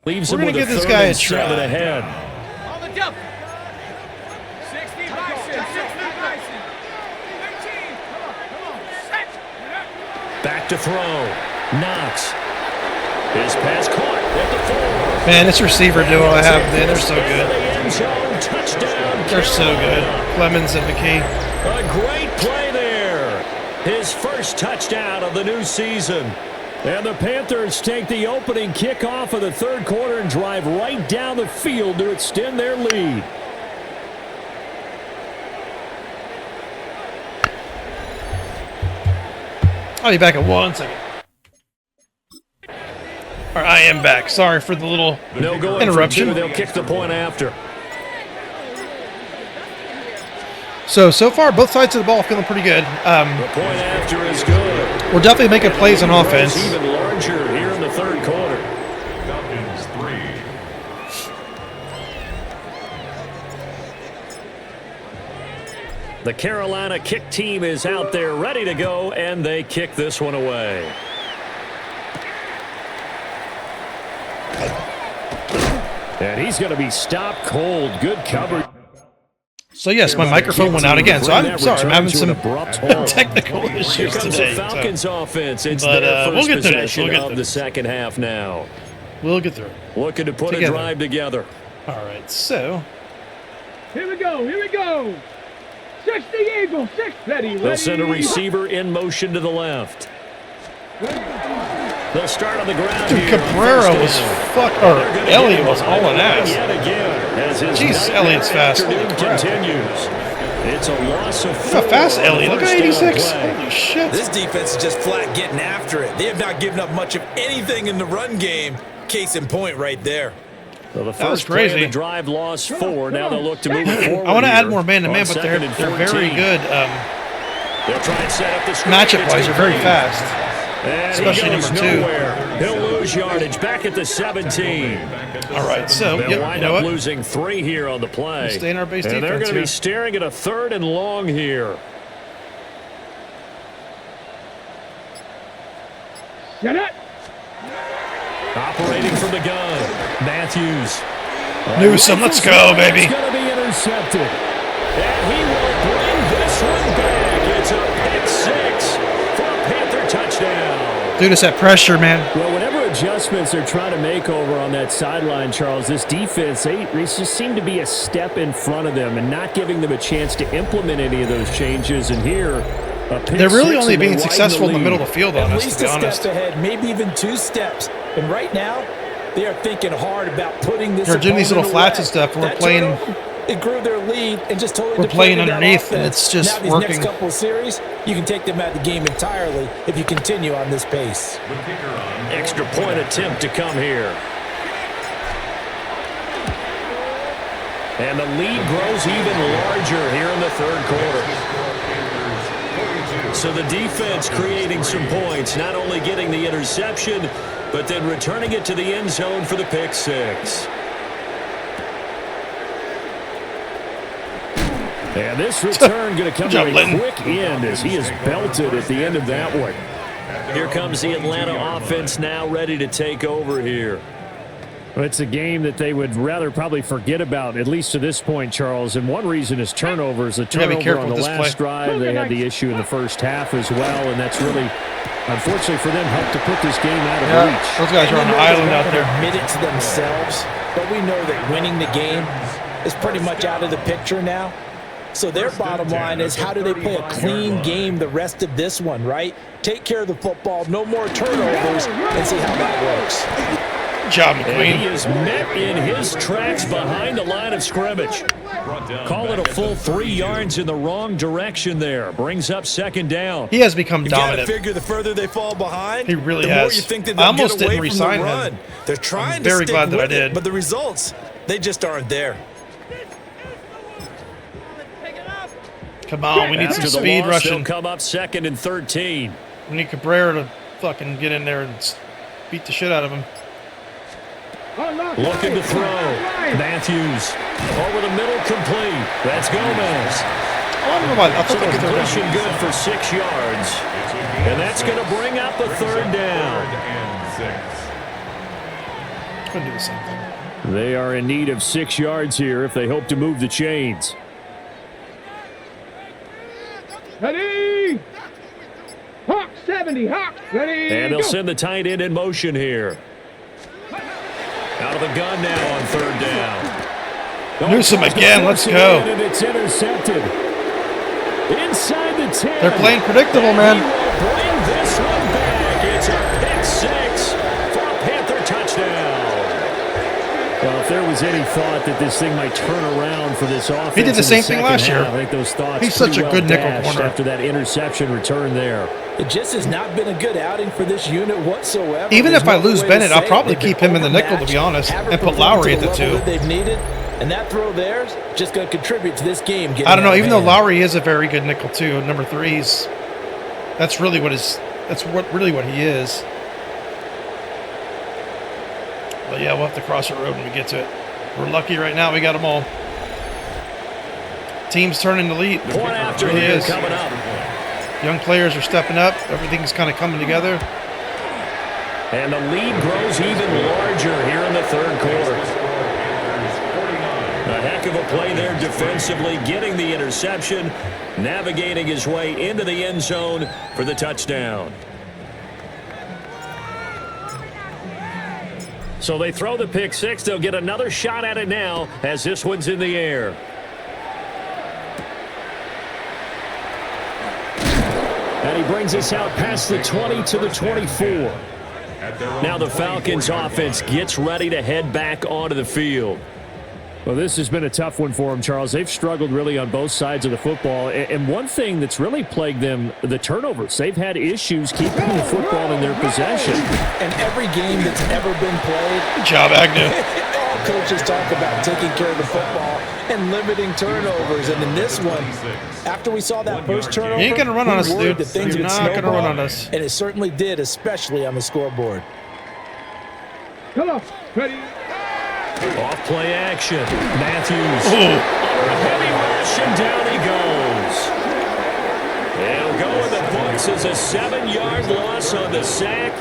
Leaves We're him going to with give this 3rd guy a and 7 try. ahead. On the jump. 60 Bison. 60 Bison. 13. Come on. Set. Back to throw. Knox. His pass caught at the 4. Man, this receiver duo I have, man, they're so good. Touchdown. They're so good. Clemens and McKee. A great play there. His first touchdown of the new season. And the Panthers take the opening kickoff of the 3rd quarter and drive right down the field to extend their lead. I'll be back in 1 second. All right, I am back. Sorry for the little No going interruption. For 2. They'll kick the point after. So far, both sides of the ball feeling pretty good. The point after is good. We're definitely making plays on offense. Even larger here in the 3rd quarter. Falcons 3. The Carolina kick team is out there ready to go, and they kick this one away. And he's going to be stopped cold. Good coverage. So yes, my microphone went out again. So I'm sorry, I'm having some technical issues today. Falcons offense. It's But, their we'll first get through this. possession We'll get of through the this. second half now. We'll get through it. Looking to put a drive together. All right, so Here we go. 60 Eagles. 6. Ready. They'll send a receiver in motion to the left. They'll start on the ground dude, here. Cabrera was Elliott was hauling ass. Yet again, as his Jeez, Elliott's fast. Holy afternoon crap. continues. It's a loss of 4. Look how fast Elliott. Look at First down 86. play. Holy shit. This defense is just flat getting after it. They have not given up much of anything in the run game. Case in point right there. So the That was first play of crazy. the drive lost 4. Now they'll look to move it forward. I want to add here more man-to-man, on but they're 2nd and very 14. good They'll try and set up the screen. matchup-wise. They're very fast. And Especially he goes number 2. nowhere. He'll lose yardage back at the 17. All right, so They'll yep, wind you know up what? losing 3 here on the play. We'll stay in our base and they're defense going to be here. staring at a 3rd and long here. Shut up. Operating from the gun, Matthews. Newsome, let's go, baby. It's going to be intercepted. And he will bring this one back. It's a pick 6 for a Panther touchdown. Dude, it's that pressure, man. Well, whatever adjustments they're trying to make over on that sideline, Charles, this defense, they just seem to be a step in front of them and not giving them a chance to implement any of those changes. And here, a pick They're really 6, only and they being widen successful in the lead. middle of the field on At us, least to a be honest. step ahead, maybe even 2 steps. And right now, they are thinking hard about putting this. They're doing these little opponent flats and away. stuff, and we're That playing. turnover, it grew their lead and just totally. We're playing depleted that underneath, and offense. it's just now these working. next couple of series, you can take them out of the game entirely if you continue on this pace. Extra point attempt to come here. And the lead grows even larger here in the 3rd quarter. So the defense creating some points, not only getting the interception, but then returning it to the end zone for the pick six. And this return going to come to a quick end as he is belted at the end of that one. Here comes the Atlanta offense now ready to take over here. Well, it's a game that they would rather probably forget about, at least to this point, Charles. And one reason is turnovers. The turnover on the last drive, they had the issue in the first half as well, and that's really, unfortunately for them, helped to put this game out of reach. Those guys are on an island out there. Admit it to themselves, but we know that winning the game is pretty much out of the picture now. So their bottom line is, how do they play a clean game the rest of this one, right? Take care of the football, no more turnovers, and see how that works. Good job, McQueen. And he is met in his tracks behind the line of scrimmage. Call it a full 3 yards in the wrong direction there. Brings up second down. He has become dominant. You gotta figure the further they fall behind, he really the has. more you think that I they'll almost get away didn't from re-sign the run. him. They're trying I'm to very stick glad that with I did. it, but the results, they just aren't there. Come on, we need some speed rushing. They'll come up 2nd and 13. We need Cabrera to fucking get in there and beat the shit out of him. Looking to throw. Matthews over the middle, complete. That's Gomez. I don't know why. I So thought the that was third down. completion good for 6 yards. And that's going to bring up a third down. Couldn't do the same thing. They are in need of 6 yards here if they hope to move the chains. Ready? Hawk 70, Hawk, ready, And they'll go. send the tight end in motion here. Out of the gun now on third down. Newsome again, let's go. And it's intercepted. Inside the 10. They're playing predictable, man. He will bring this one back. It's a pick six for a Panther touchdown. Well, if there was any thought that this thing might turn around for this offense, He did the same thing last year. I think those thoughts He's such a pretty good nickel dashed corner. after that interception return there. It just has not been a good outing for this unit whatsoever. Even There's if I no lose way to Bennett, I'll say probably it. keep him in the nickel, to be honest, Haven't and put performed Lowry to at the level 2. that they've needed, and that throw there's just going to contribute to this game. I don't know. Even though out of hand. Lowry is a very good nickel too, number 3's. That's really what he is. But yeah, we'll have to cross the road when we get to it. We're lucky right now. We got them all. Team's turning the lead. Point after It really here is. coming up. Young players are stepping up. Everything's kind of coming together. And the lead grows even larger here in the third quarter. A heck of a play there defensively, getting the interception, navigating his way into the end zone for the touchdown. So they throw the pick six. They'll get another shot at it now as this one's in the air. And he brings us out past the 20 to the 24. Now the Falcons offense gets ready to head back onto the field. Well, this has been a tough one for them, Charles. They've struggled really on both sides of the football. And one thing that's really plagued them, the turnovers. They've had issues keeping the football in their possession. And every game that's ever been played, Good job, Agnew. all coaches talk about taking care of the football and limiting turnovers. And in this one, after we saw that first turnover, You ain't gonna run on we us, worried dude. that things You're would not gonna snowball, run on us. And it certainly did, especially on the scoreboard. Come on, ready. Off play action. Matthews. Ooh. A heavy rush and down he goes. It'll go in the books as a 7-yard loss on the sack.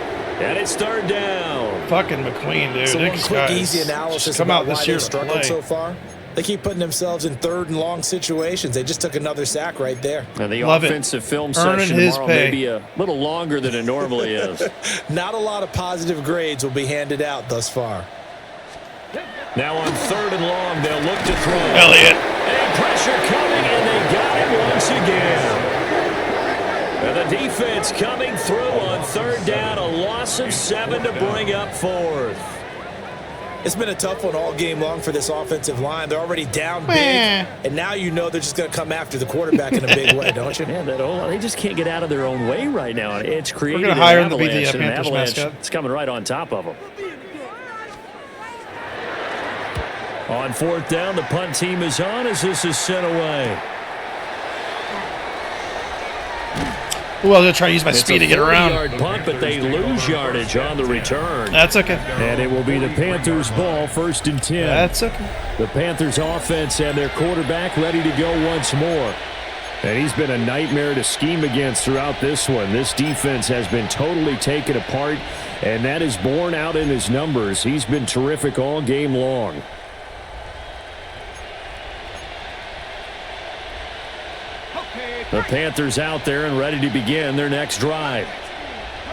And it's third down. Fucking McQueen, dude. So one These quick, guys easy analysis just come about out why this year they've to struggled play. so far. They keep putting themselves in third and long situations. They just took another sack right there. And the Love it. offensive film Earning session his tomorrow pay. may be a little longer than it normally is. Not a lot of positive grades will be handed out thus far. Now on third and long, they'll look to throw. Elliott. And pressure coming, and they got him once again. And the defense coming through on third down, a loss of 7 to bring up fourth. It's been a tough one all game long for this offensive line. They're already down big, and now you know they're just going to come after the quarterback in a big way, don't you? Yeah, they just can't get out of their own way right now. It's creating gonna an hire him to be the, avalanche, and an Panthers avalanche mascot. It's coming right on top of them. On fourth down, the punt team is on as this is sent away. Ooh, I was going to try to use my speed to get around. It's a 40-yard punt, but they lose yardage on the return. That's okay. And it will be the Panthers' ball, 1st and 10. That's okay. The Panthers' offense and their quarterback ready to go once more. And he's been a nightmare to scheme against throughout this one. This defense has been totally taken apart, and that is borne out in his numbers. He's been terrific all game long. The Panthers out there and ready to begin their next drive.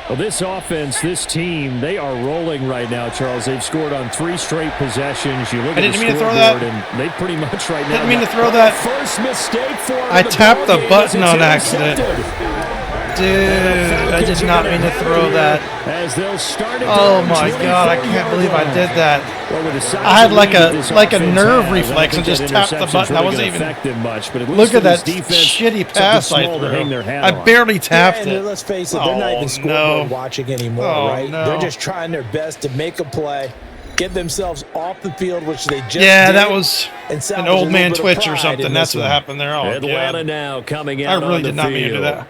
Well, this offense, this team, they are rolling right now, Charles. They've scored on 3 straight possessions. You look at the scoreboard, and they pretty much right now. Didn't mean to throw that. First mistake for I tapped the button on accident. Dude, I did not mean to throw that. Oh my God, I can't believe I did that. I had like a nerve reflex and just tapped the button. I wasn't even. Look at that shitty pass I threw. I barely tapped it. Let's face it, they're not even scoreboard watching anymore, right? No. They're just trying their best to make a play, get themselves off the field, which they just did. That was an old man twitch or something. That's what happened there. Oh, Atlanta now coming out. I really did not mean to do that.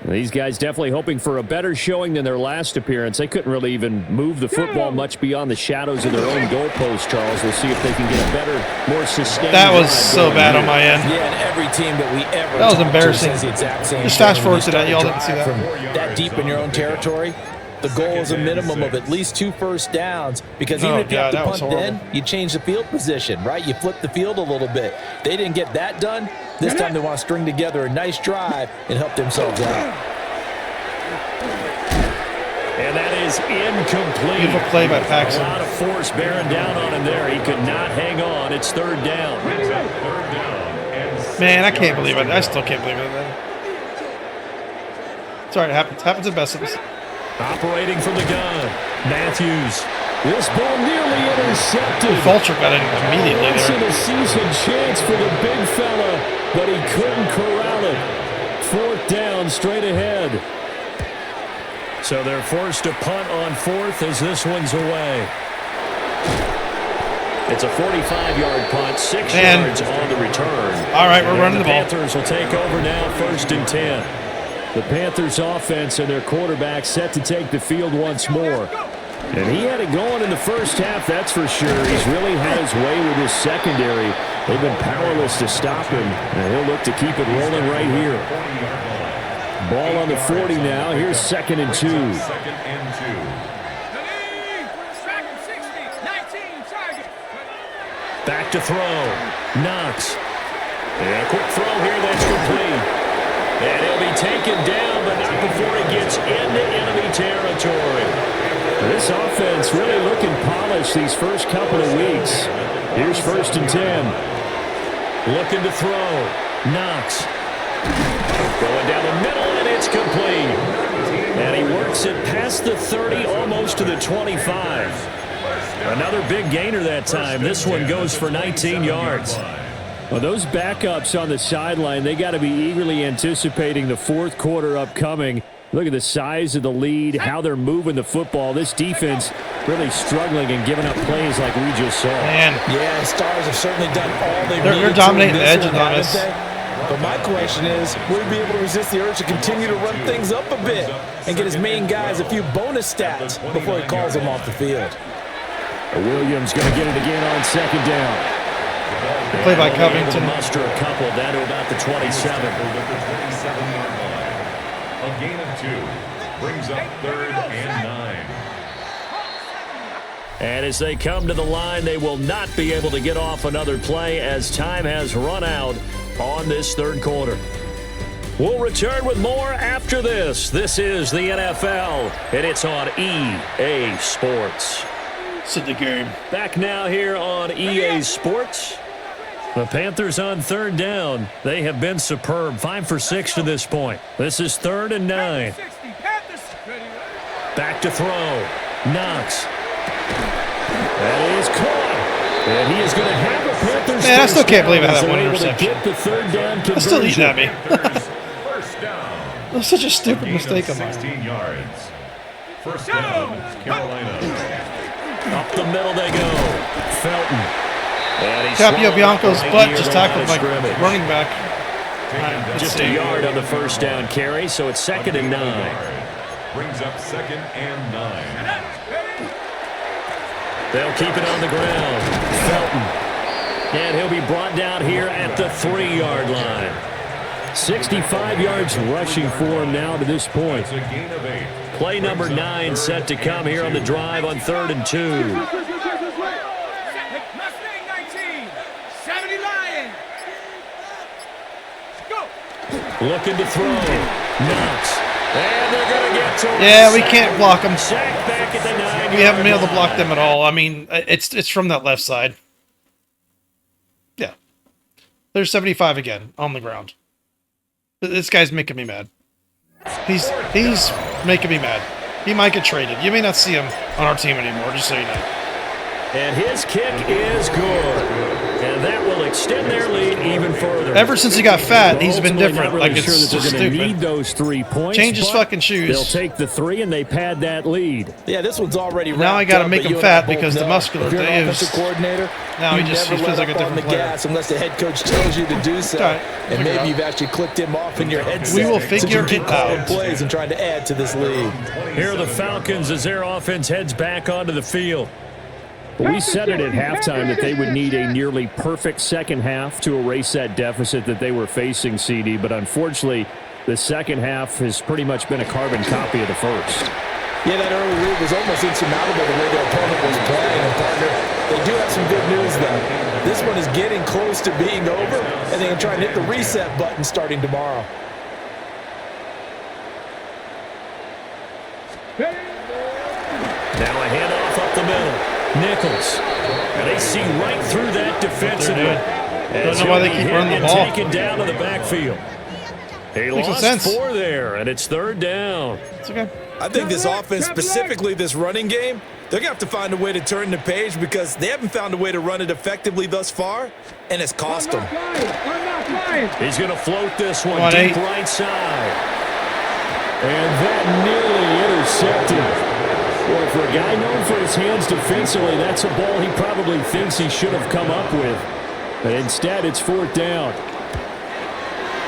These guys definitely hoping for a better showing than their last appearance. They couldn't really even move the football much beyond the shadows of their own goalpost, Charles. We'll see if they can get a better, more sustained. That was so bad on my end. Yeah, and every team that we ever that was embarrassing. says the exact same Just fast forward to that. Y'all didn't see that. From that deep in your own territory. The goal is a minimum of at least 2 first downs because even if you have to punt then, you change the field position, right? You flip the field a little bit. They didn't get that done. This time they want to string together a nice drive and help themselves out. And that is incomplete. Beautiful play by Paxton. A lot of force bearing down on him there. He could not hang on. It's 3rd down. Man, I can't believe it. I still can't believe it. Sorry, it happens. It happens to the best of us. Operating from the gun, Matthews. This ball nearly intercepted. Fulcher got it immediately there. Once in a season chance for the big fella, but he couldn't corral it. 4th down, straight ahead. So they're forced to punt on 4th as this one's away. It's a 45-yard punt, 6 yards on the return. All right, we're running the ball. The Panthers will take over now, 1st and 10. The Panthers offense and their quarterback set to take the field once more. And he had it going in the first half, that's for sure. He's really had his way with his secondary. They've been powerless to stop him, and he'll look to keep it rolling right here. Ball on the 40 now. Here's 2nd and 2. Back to throw. Knox. And a quick throw here that's complete. And he'll be taken down, but not before he gets into enemy territory. This offense really looking polished these first couple of weeks. Here's 1st and 10. Looking to throw. Knox. Going down the middle, and it's complete. And he works it past the 30, almost to the 25. Another big gainer that time. This one goes for 19 yards. Well, those backups on the sideline, they got to be eagerly anticipating the 4th quarter upcoming. Look at the size of the lead, how they're moving the football. This defense really struggling and giving up plays like we just saw. Man. Yeah, Stars have certainly done all they needed. They're dominating the edges on us. But my question is, will he be able to resist the urge to continue to run things up a bit and get his main guys a few bonus stats before he calls them off the field? Williams going to get it again on 2nd down. Play by Covington. Muster a couple down to about the 27. A gain of 2 brings up 3rd and 9. And as they come to the line, they will not be able to get off another play as time has run out on this 3rd quarter. We'll return with more after this. This is the NFL, and it's on EA Sports. It's the game. Back now here on EA Sports. The Panthers on 3rd down. They have been superb. 5 for 6 to this point. This is 3rd and 9. Back to throw. Knox. That is caught. And he is going to have a Panthers. Man, I still can't believe I had that one interception. Get the 3rd down conversion. It's still eating at me. First down. That was such a stupid mistake of mine. 16 yards. First down, Carolina. Up the middle they go. Felton. Capio Bianco's butt just tackled my running back. Just a yard on the first down carry, so it's 2nd and 9. Brings up 2nd and 9. They'll keep it on the ground. Felton. And he'll be brought down here at the 3-yard line. 65 yards rushing for him now to this point. It's a gain of 8. Play number 9 set to come here on the drive on 3rd and 2. Mustang 19, 70 Lion. Go. Looking to throw. Knox. And they're going to get to him. Yeah, we can't block them. Sack back at the 9-yard We haven't been able to block line. them at all. I mean, it's from that left side. Yeah. There's 75 again on the ground. This guy's making me mad. He's making me mad. He might get traded. You may not see him on our team anymore, just so you know. And his kick is good. And that will extend their lead even further. Ever since he got fat, he's been Ultimately, different. not really Like, it's sure that just they're going to stupid. need those 3 points. Change his but fucking shoes. They'll take the 3 and they pad that lead. Yeah, this one's already wrapped Now I gotta up, make but him you and I fat both because the know, muscular if you're an is- offensive coordinator, Now you he just never feels let like a up on the different player. gas unless the head coach tells you to do so. All right, And figure it maybe out. you've actually clicked him off in your headset. We will since figure you keep it calling out. plays and trying to add to this lead. Here are the Falcons as their offense heads back onto the field. We said it at halftime that they would need a nearly perfect second half to erase that deficit that they were facing, CD, but unfortunately, the second half has pretty much been a carbon copy of the first. Yeah, that early lead was almost insurmountable the way their opponent was playing. And partner, they do have some good news, though. This one is getting close to being over, and they can try and hit the reset button starting tomorrow. Now a handoff up the middle. Nichols. And they see right through that defensively. Don't know why they keep running the ball. Taken down to the backfield. He Makes no lost sense. 4 there, and it's 3rd down. It's okay. I think this offense, specifically this running game, they're going to have to find a way to turn the page because they haven't found a way to run it effectively thus far, and it's cost them. He's going to float this one Come on, deep 8. right side. And that nearly intercepted. Boy, for a guy known for his hands defensively, that's a ball he probably thinks he should have come up with. But instead, it's 4th down.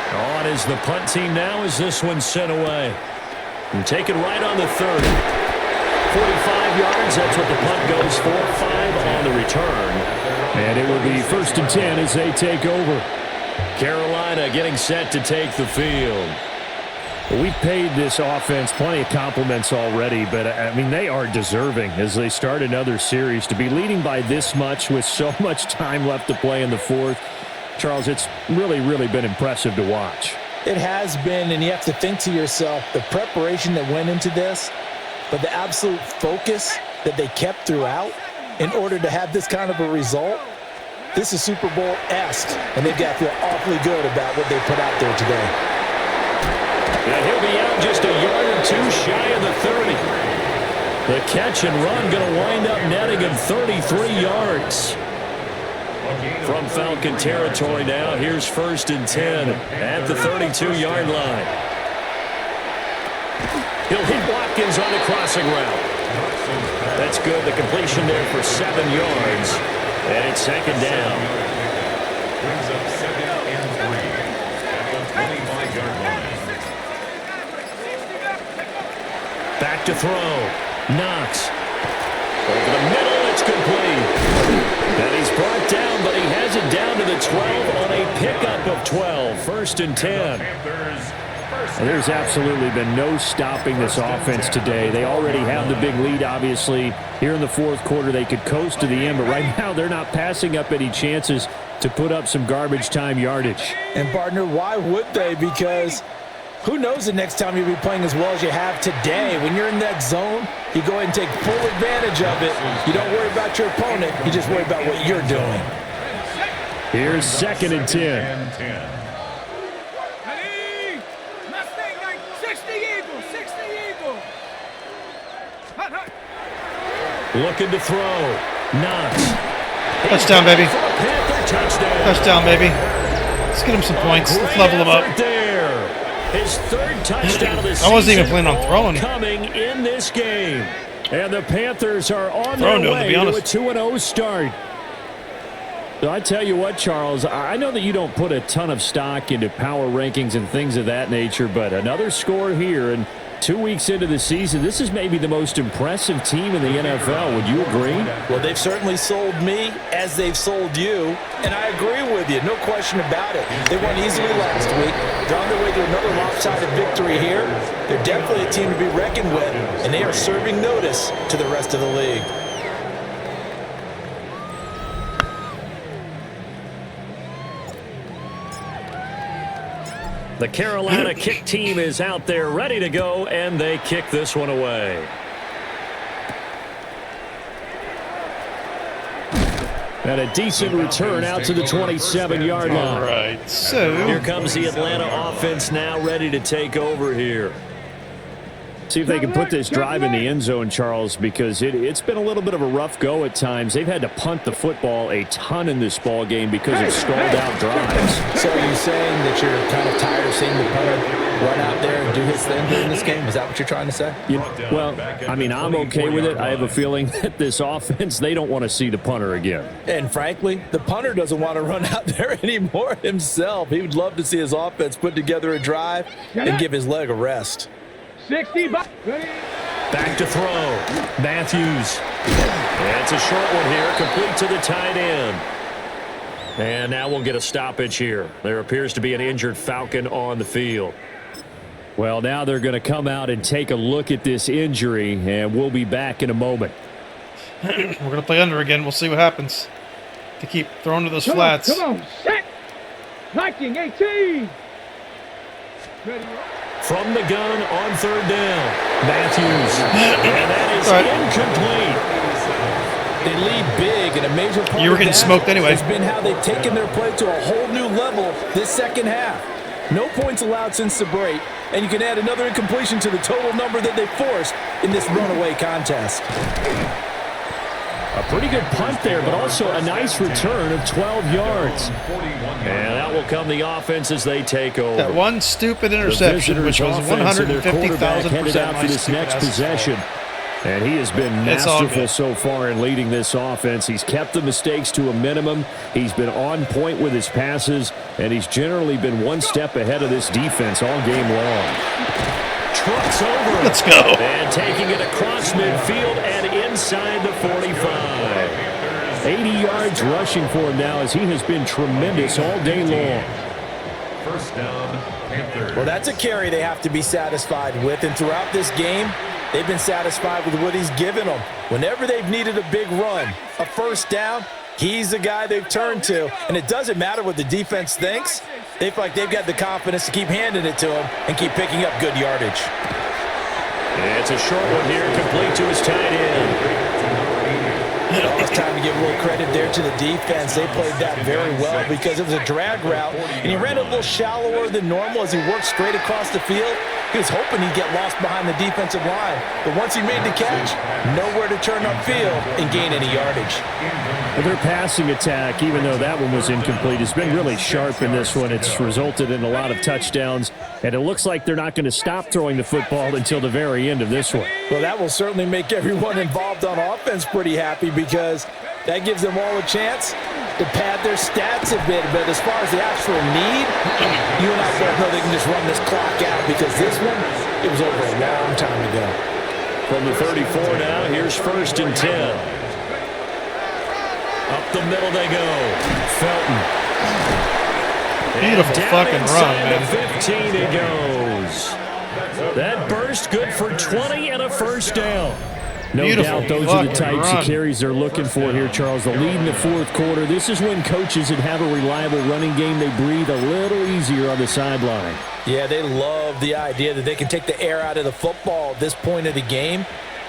On is the punt team now as this one's sent away. And taken right on the 30. 45 yards, that's what the punt goes for. 5 on the return. And it will be 1st and 10 as they take over. Carolina getting set to take the field. We've paid this offense plenty of compliments already, but, I mean, they are deserving as they start another series. To be leading by this much with so much time left to play in the 4th, Charles, it's really, really been impressive to watch. It has been, and you have to think to yourself, the preparation that went into this, but the absolute focus that they kept throughout in order to have this kind of a result. This is Super Bowl-esque, and they've got to feel awfully good about what they put out there today. And he'll be out just a yard or 2 shy of the 30. The catch and run going to wind up netting him 33 yards. From Falcon territory now, here's 1st and 10 at the 32-yard line. He'll hit Watkins on the crossing route. That's good. The completion there for 7 yards. And it's 2nd down. Brings up 2nd and 3 at the 25-yard line. Back to throw. Knox. Over the middle, it's complete. And he's brought down, but he has it down to the 12 on a pickup of 12. 1st and 10. And there's absolutely been no stopping this offense today. They already have the big lead, obviously. Here in the 4th quarter, they could coast to the end, but right now they're not passing up any chances to put up some garbage time yardage. And, partner, why would they? Because who knows the next time you'll be playing as well as you have today. When you're in that zone, you go ahead and take full advantage of it. You don't worry about your opponent. You just worry about what you're doing. Here's 2nd and 10. Ready? Mustang 60 Eagle, 60 Eagle. Hut, hut. Looking to throw. Knox. Touchdown, baby. For a Panther touchdown. Touchdown, baby. Let's get him some points. Let's level him up. Great effort there. His 3rd touchdown of the season. I wasn't even planning on throwing. Coming in this game. And the Panthers are on Throwing their to him, to way be to a honest. 2-0 start. So I tell you what, Charles, I know that you don't put a ton of stock into power rankings and things of that nature, but another score here, and 2 weeks into the season, this is maybe the most impressive team in the NFL. Would you agree? Well, they've certainly sold me as they've sold you, and I agree with you, no question about it. They won easily last week. They're on their way to another lopsided victory here. They're definitely a team to be reckoned with, and they are serving notice to the rest of the league. The Carolina kick team is out there ready to go, and they kick this one away. And a decent return out to the 27-yard line. All right, so here comes the Atlanta offense now ready to take over here. See if they can put this drive in the end zone, Charles, because it's been a little bit of a rough go at times. They've had to punt the football a ton in this ball game because of stalled-out drives. So are you saying that you're kind of tired of seeing the punter run out there and do his thing during this game? Is that what you're trying to say? Well, I mean, I'm okay with it. I have a feeling that this offense, they don't want to see the punter again. And frankly, the punter doesn't want to run out there anymore himself. He would love to see his offense put together a drive and give his leg a rest. 60. Back to throw. Matthews. And it's a short one here, complete to the tight end. And now we'll get a stoppage here. There appears to be an injured Falcon on the field. Well, now they're going to come out and take a look at this injury, and we'll be back in a moment. We're going to play under again. We'll see what happens. To keep throwing to those flats. Come on, set. Knocking 18. Ready. From the gun on third down. Matthews. And that is incomplete. They lead big, and a major part you were getting of that smoked anyway. has been how they've taken their play to a whole new level this second half. No points allowed since the break, and you can add another incompletion to the total number that they forced in this runaway contest. A pretty good punt there, but also a nice return of 12 yards. And that will come the offense as they take over. That one stupid interception, which was 150,000% out for this next possession. And he has been masterful so far in leading this offense. He's kept the mistakes to a minimum. He's been on point with his passes, and he's generally been one step ahead of this defense all game long. Trucks over. Let's go. And taking it across midfield and inside the 45. 80 yards rushing for him now as he has been tremendous all day long. First down, Panthers. Well, that's a carry they have to be satisfied with, and throughout this game, they've been satisfied with what he's given them. Whenever they've needed a big run, a first down, he's the guy they've turned to. And it doesn't matter what the defense thinks. They feel like they've got the confidence to keep handing it to him and keep picking up good yardage. It's a short one here, complete to his tight end. It's time to give a little credit there to the defense. They played that very well because it was a drag route, and he ran a little shallower than normal as he worked straight across the field. He was hoping he'd get lost behind the defensive line, but once he made the catch, nowhere to turn upfield and gain any yardage. Their passing attack, even though that one was incomplete, has been really sharp in this one. It's resulted in a lot of touchdowns, and it looks like they're not going to stop throwing the football until the very end of this one. Well, that will certainly make everyone involved on offense pretty happy because that gives them all a chance to pad their stats a bit. But as far as the actual need, you and I both know they can just run this clock out because this one, it was over a long time ago. From the 34 now, here's 1st and 10. Up the middle they go. Felton. Beautiful fucking run, man. The 15 it goes. That burst good for 20 and a first down. No doubt those are the types of carries they're looking for here, Charles. The lead in the fourth quarter. This is when coaches that have a reliable running game, they breathe a little easier on the sideline. Yeah, they love the idea that they can take the air out of the football at this point of the game.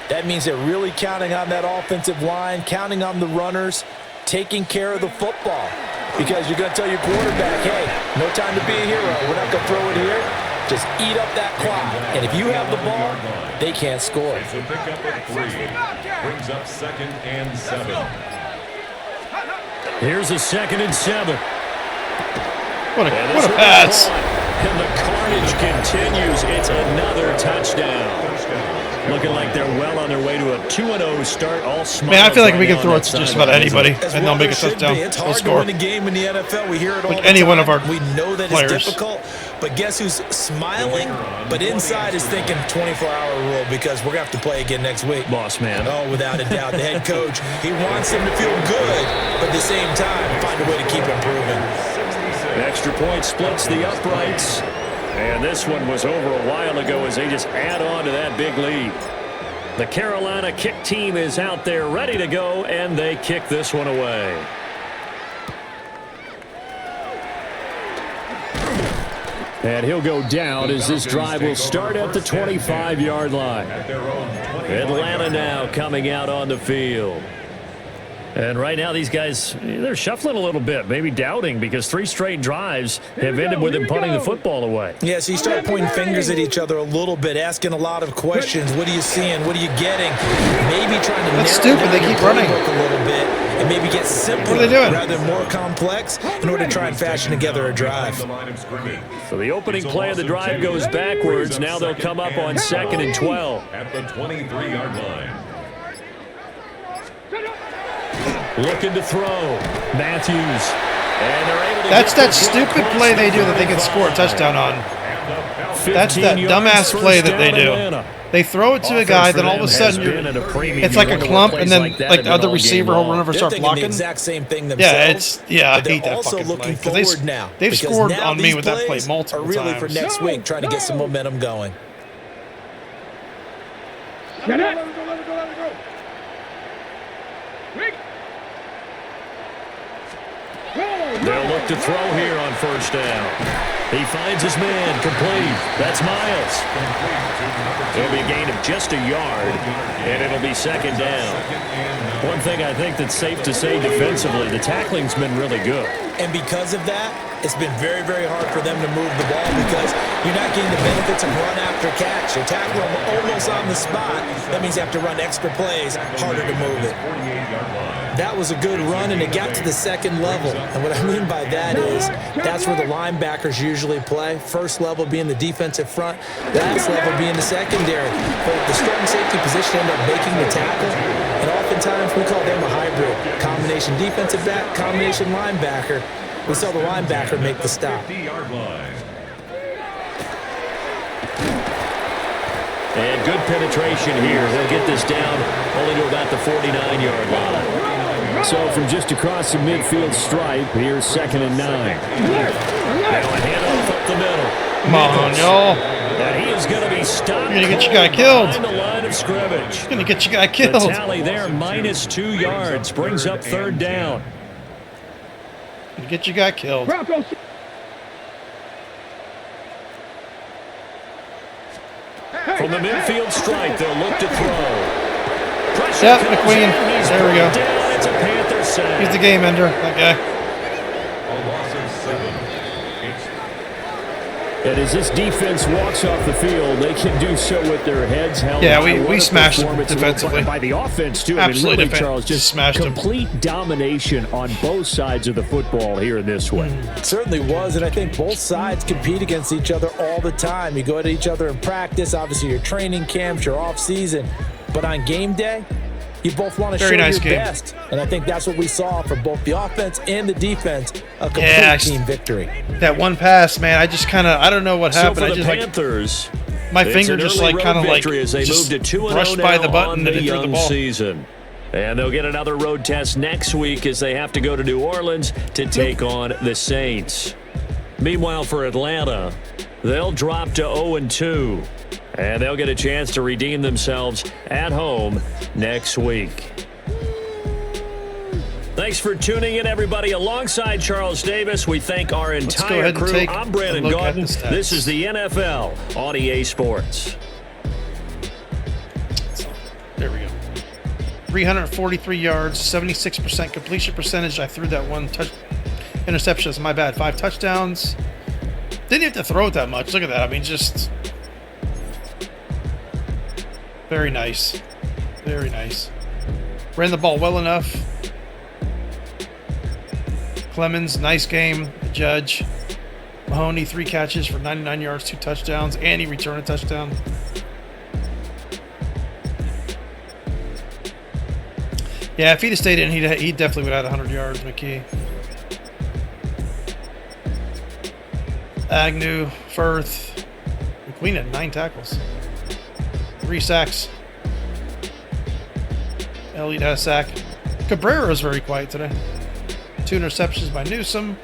That means they're really counting on that offensive line, counting on the runners, taking care of the football. Because you're going to tell your quarterback, hey, no time to be a hero. We're not going to throw it here. Just eat up that clock. And if you have the ball, they can't score. It's a pickup of 3. Brings up 2nd and 7. Here's a 2nd and 7. What a pass. And the carnage continues. It's another touchdown. looking like they're well on their way to a 2-0 start. All smiles. Man, I feel like we right can now throw on it that to just sideline. about anybody, As and well they'll make a there should touchdown. be. It's They'll hard to score. win a game in the NFL. We hear it all Like the any time. one of our We know that players. it's difficult, but guess who's smiling, but inside is thinking 24-hour rule because we're going to have to play again next week. Boss man. Oh, without a doubt. The head coach, he wants them to feel good, but at the same time, find a way to keep improving. The extra point splits the uprights. And this one was over a while ago as they just add on to that big lead. The Carolina kick team is out there ready to go, and they kick this one away. And he'll go down as this drive will start at the 25-yard line. Atlanta now coming out on the field. And right now these guys, they're shuffling a little bit, maybe doubting, because 3 straight drives have ended with them punting the football away. Yeah, so you start pointing fingers at each other a little bit, asking a lot of questions. What are you seeing? What are you getting? Maybe trying to That's narrow stupid. down They your keep running. playbook a little bit and maybe get simpler What are they doing? rather than more complex in order to try and fashion together a drive. So the opening play of the drive goes backwards. Now they'll come up on 2nd and 12. At the 23-yard line. Looking to throw. Matthews. And they're able to That's get that the stupid across play they the do that they can score a 35. touchdown on. That's 15 that yards, dumbass first play that down they do. Atlanta. They throw it to a guy, then all of a sudden it's like a clump, and then like the other receiver will run over, They're start thinking the blocking. exact same thing themselves. Yeah, I but they're hate that also fucking looking play, 'cause forward now. they've because scored now on me these with that play plays multiple are really for times. next week, trying to get some momentum going. Get it. Let it go. Quick. They'll look to throw here on first down. He finds his man, complete. That's Miles. It'll be a gain of just a yard, and it'll be 2nd down. One thing I think that's safe to say defensively, the tackling's been really good. And because of that, it's been very, very hard for them to move the ball because you're not getting the benefits of run after catch. You tackle them almost on the spot. That means you have to run extra plays, harder to move it. That was a good run, and it got to the 2nd level. And what I mean by that is that's where the linebackers usually play. First level being the defensive front, last level being the secondary. But the strong safety position ended up making the tackle. And oftentimes we call them a hybrid. Combination defensive back, combination linebacker. We saw the linebacker make the stop. 50-yard line. And good penetration here. They'll get this down only to about the 49-yard line. So from just across the midfield stripe, here's 2nd and 9. Now a handoff up the middle. Come on, y'all. And he is going to be stopped. You're gonna get your guy killed. Behind the line of scrimmage. Gonna get your guy The killed. tally there, minus 2 yards, brings up 3rd down. Gonna get your guy killed. Broncos. From the midfield stripe, they'll look to throw. Pressure Yep, comes McQueen. in. He's There we go. brought down. It's a Panther sack. He's the game ender, that guy. A loss of 7. And as this defense walks off the field, they can do so with their heads held Yeah, high. we What a smashed them performance defensively. by the offense, too. Absolutely I mean, really, defense- Charles, just smashed them. complete domination on both sides of the football here in this one. It certainly was, and I think both sides compete against each other all the time. You go at each other in practice, obviously your training camps, your off-season, but on game day, you both want to Very show nice your game. best. And I think that's what we saw from both the offense and the defense, a complete Yeah, team victory. That one pass, man, I just kind of, I don't know what So happened. for I the just like Panthers, my it's finger an just early like road kind of like victory as they just move to 2-0 brushed by the now button on and it threw the young ball. season. And they'll get another road test next week as they have to go to New Orleans to take on the Saints. Meanwhile, for Atlanta, they'll drop to 0-2, and they'll get a chance to redeem themselves at home next week. Thanks for tuning in, everybody. Alongside Charles Davis, we thank our go entire ahead and crew. take I'm a Brandon look at Gaudin. the stats. This is the NFL on EA Sports. There we go. 343 yards, 76% completion percentage. I threw that one interception. That's my bad. 5 touchdowns. Didn't have to throw it that much. Look at that. I mean, just very nice. Very nice. Ran the ball well enough. Clemens, nice game. The Judge. Mahoney, 3 catches for 99 yards, 2 touchdowns, and he returned a touchdown. Yeah, if he'd have stayed in, he definitely would have had 100 yards, McKee. Agnew, Firth. McQueen had 9 tackles. 3 sacks. Elliott had a sack. Cabrera was very quiet today. 2 interceptions by Newsome.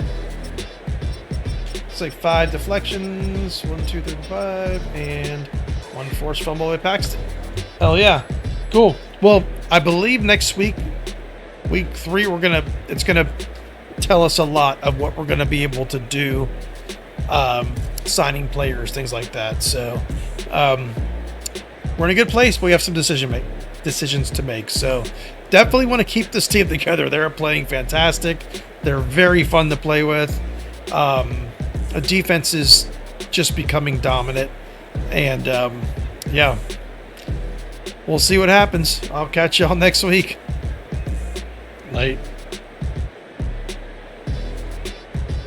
It's like 5 deflections. 1, 2, 3, 5. And 1 forced fumble by Paxton. Hell yeah. Cool. Well, I believe next week, week 3, it's gonna tell us a lot of what we're gonna be able to do, signing players, things like that. So we're in a good place, but we have some decisions to make. So definitely want to keep this team together. They're playing fantastic. They're very fun to play with. The defense is just becoming dominant, and yeah. We'll see what happens. I'll catch y'all next week. Night.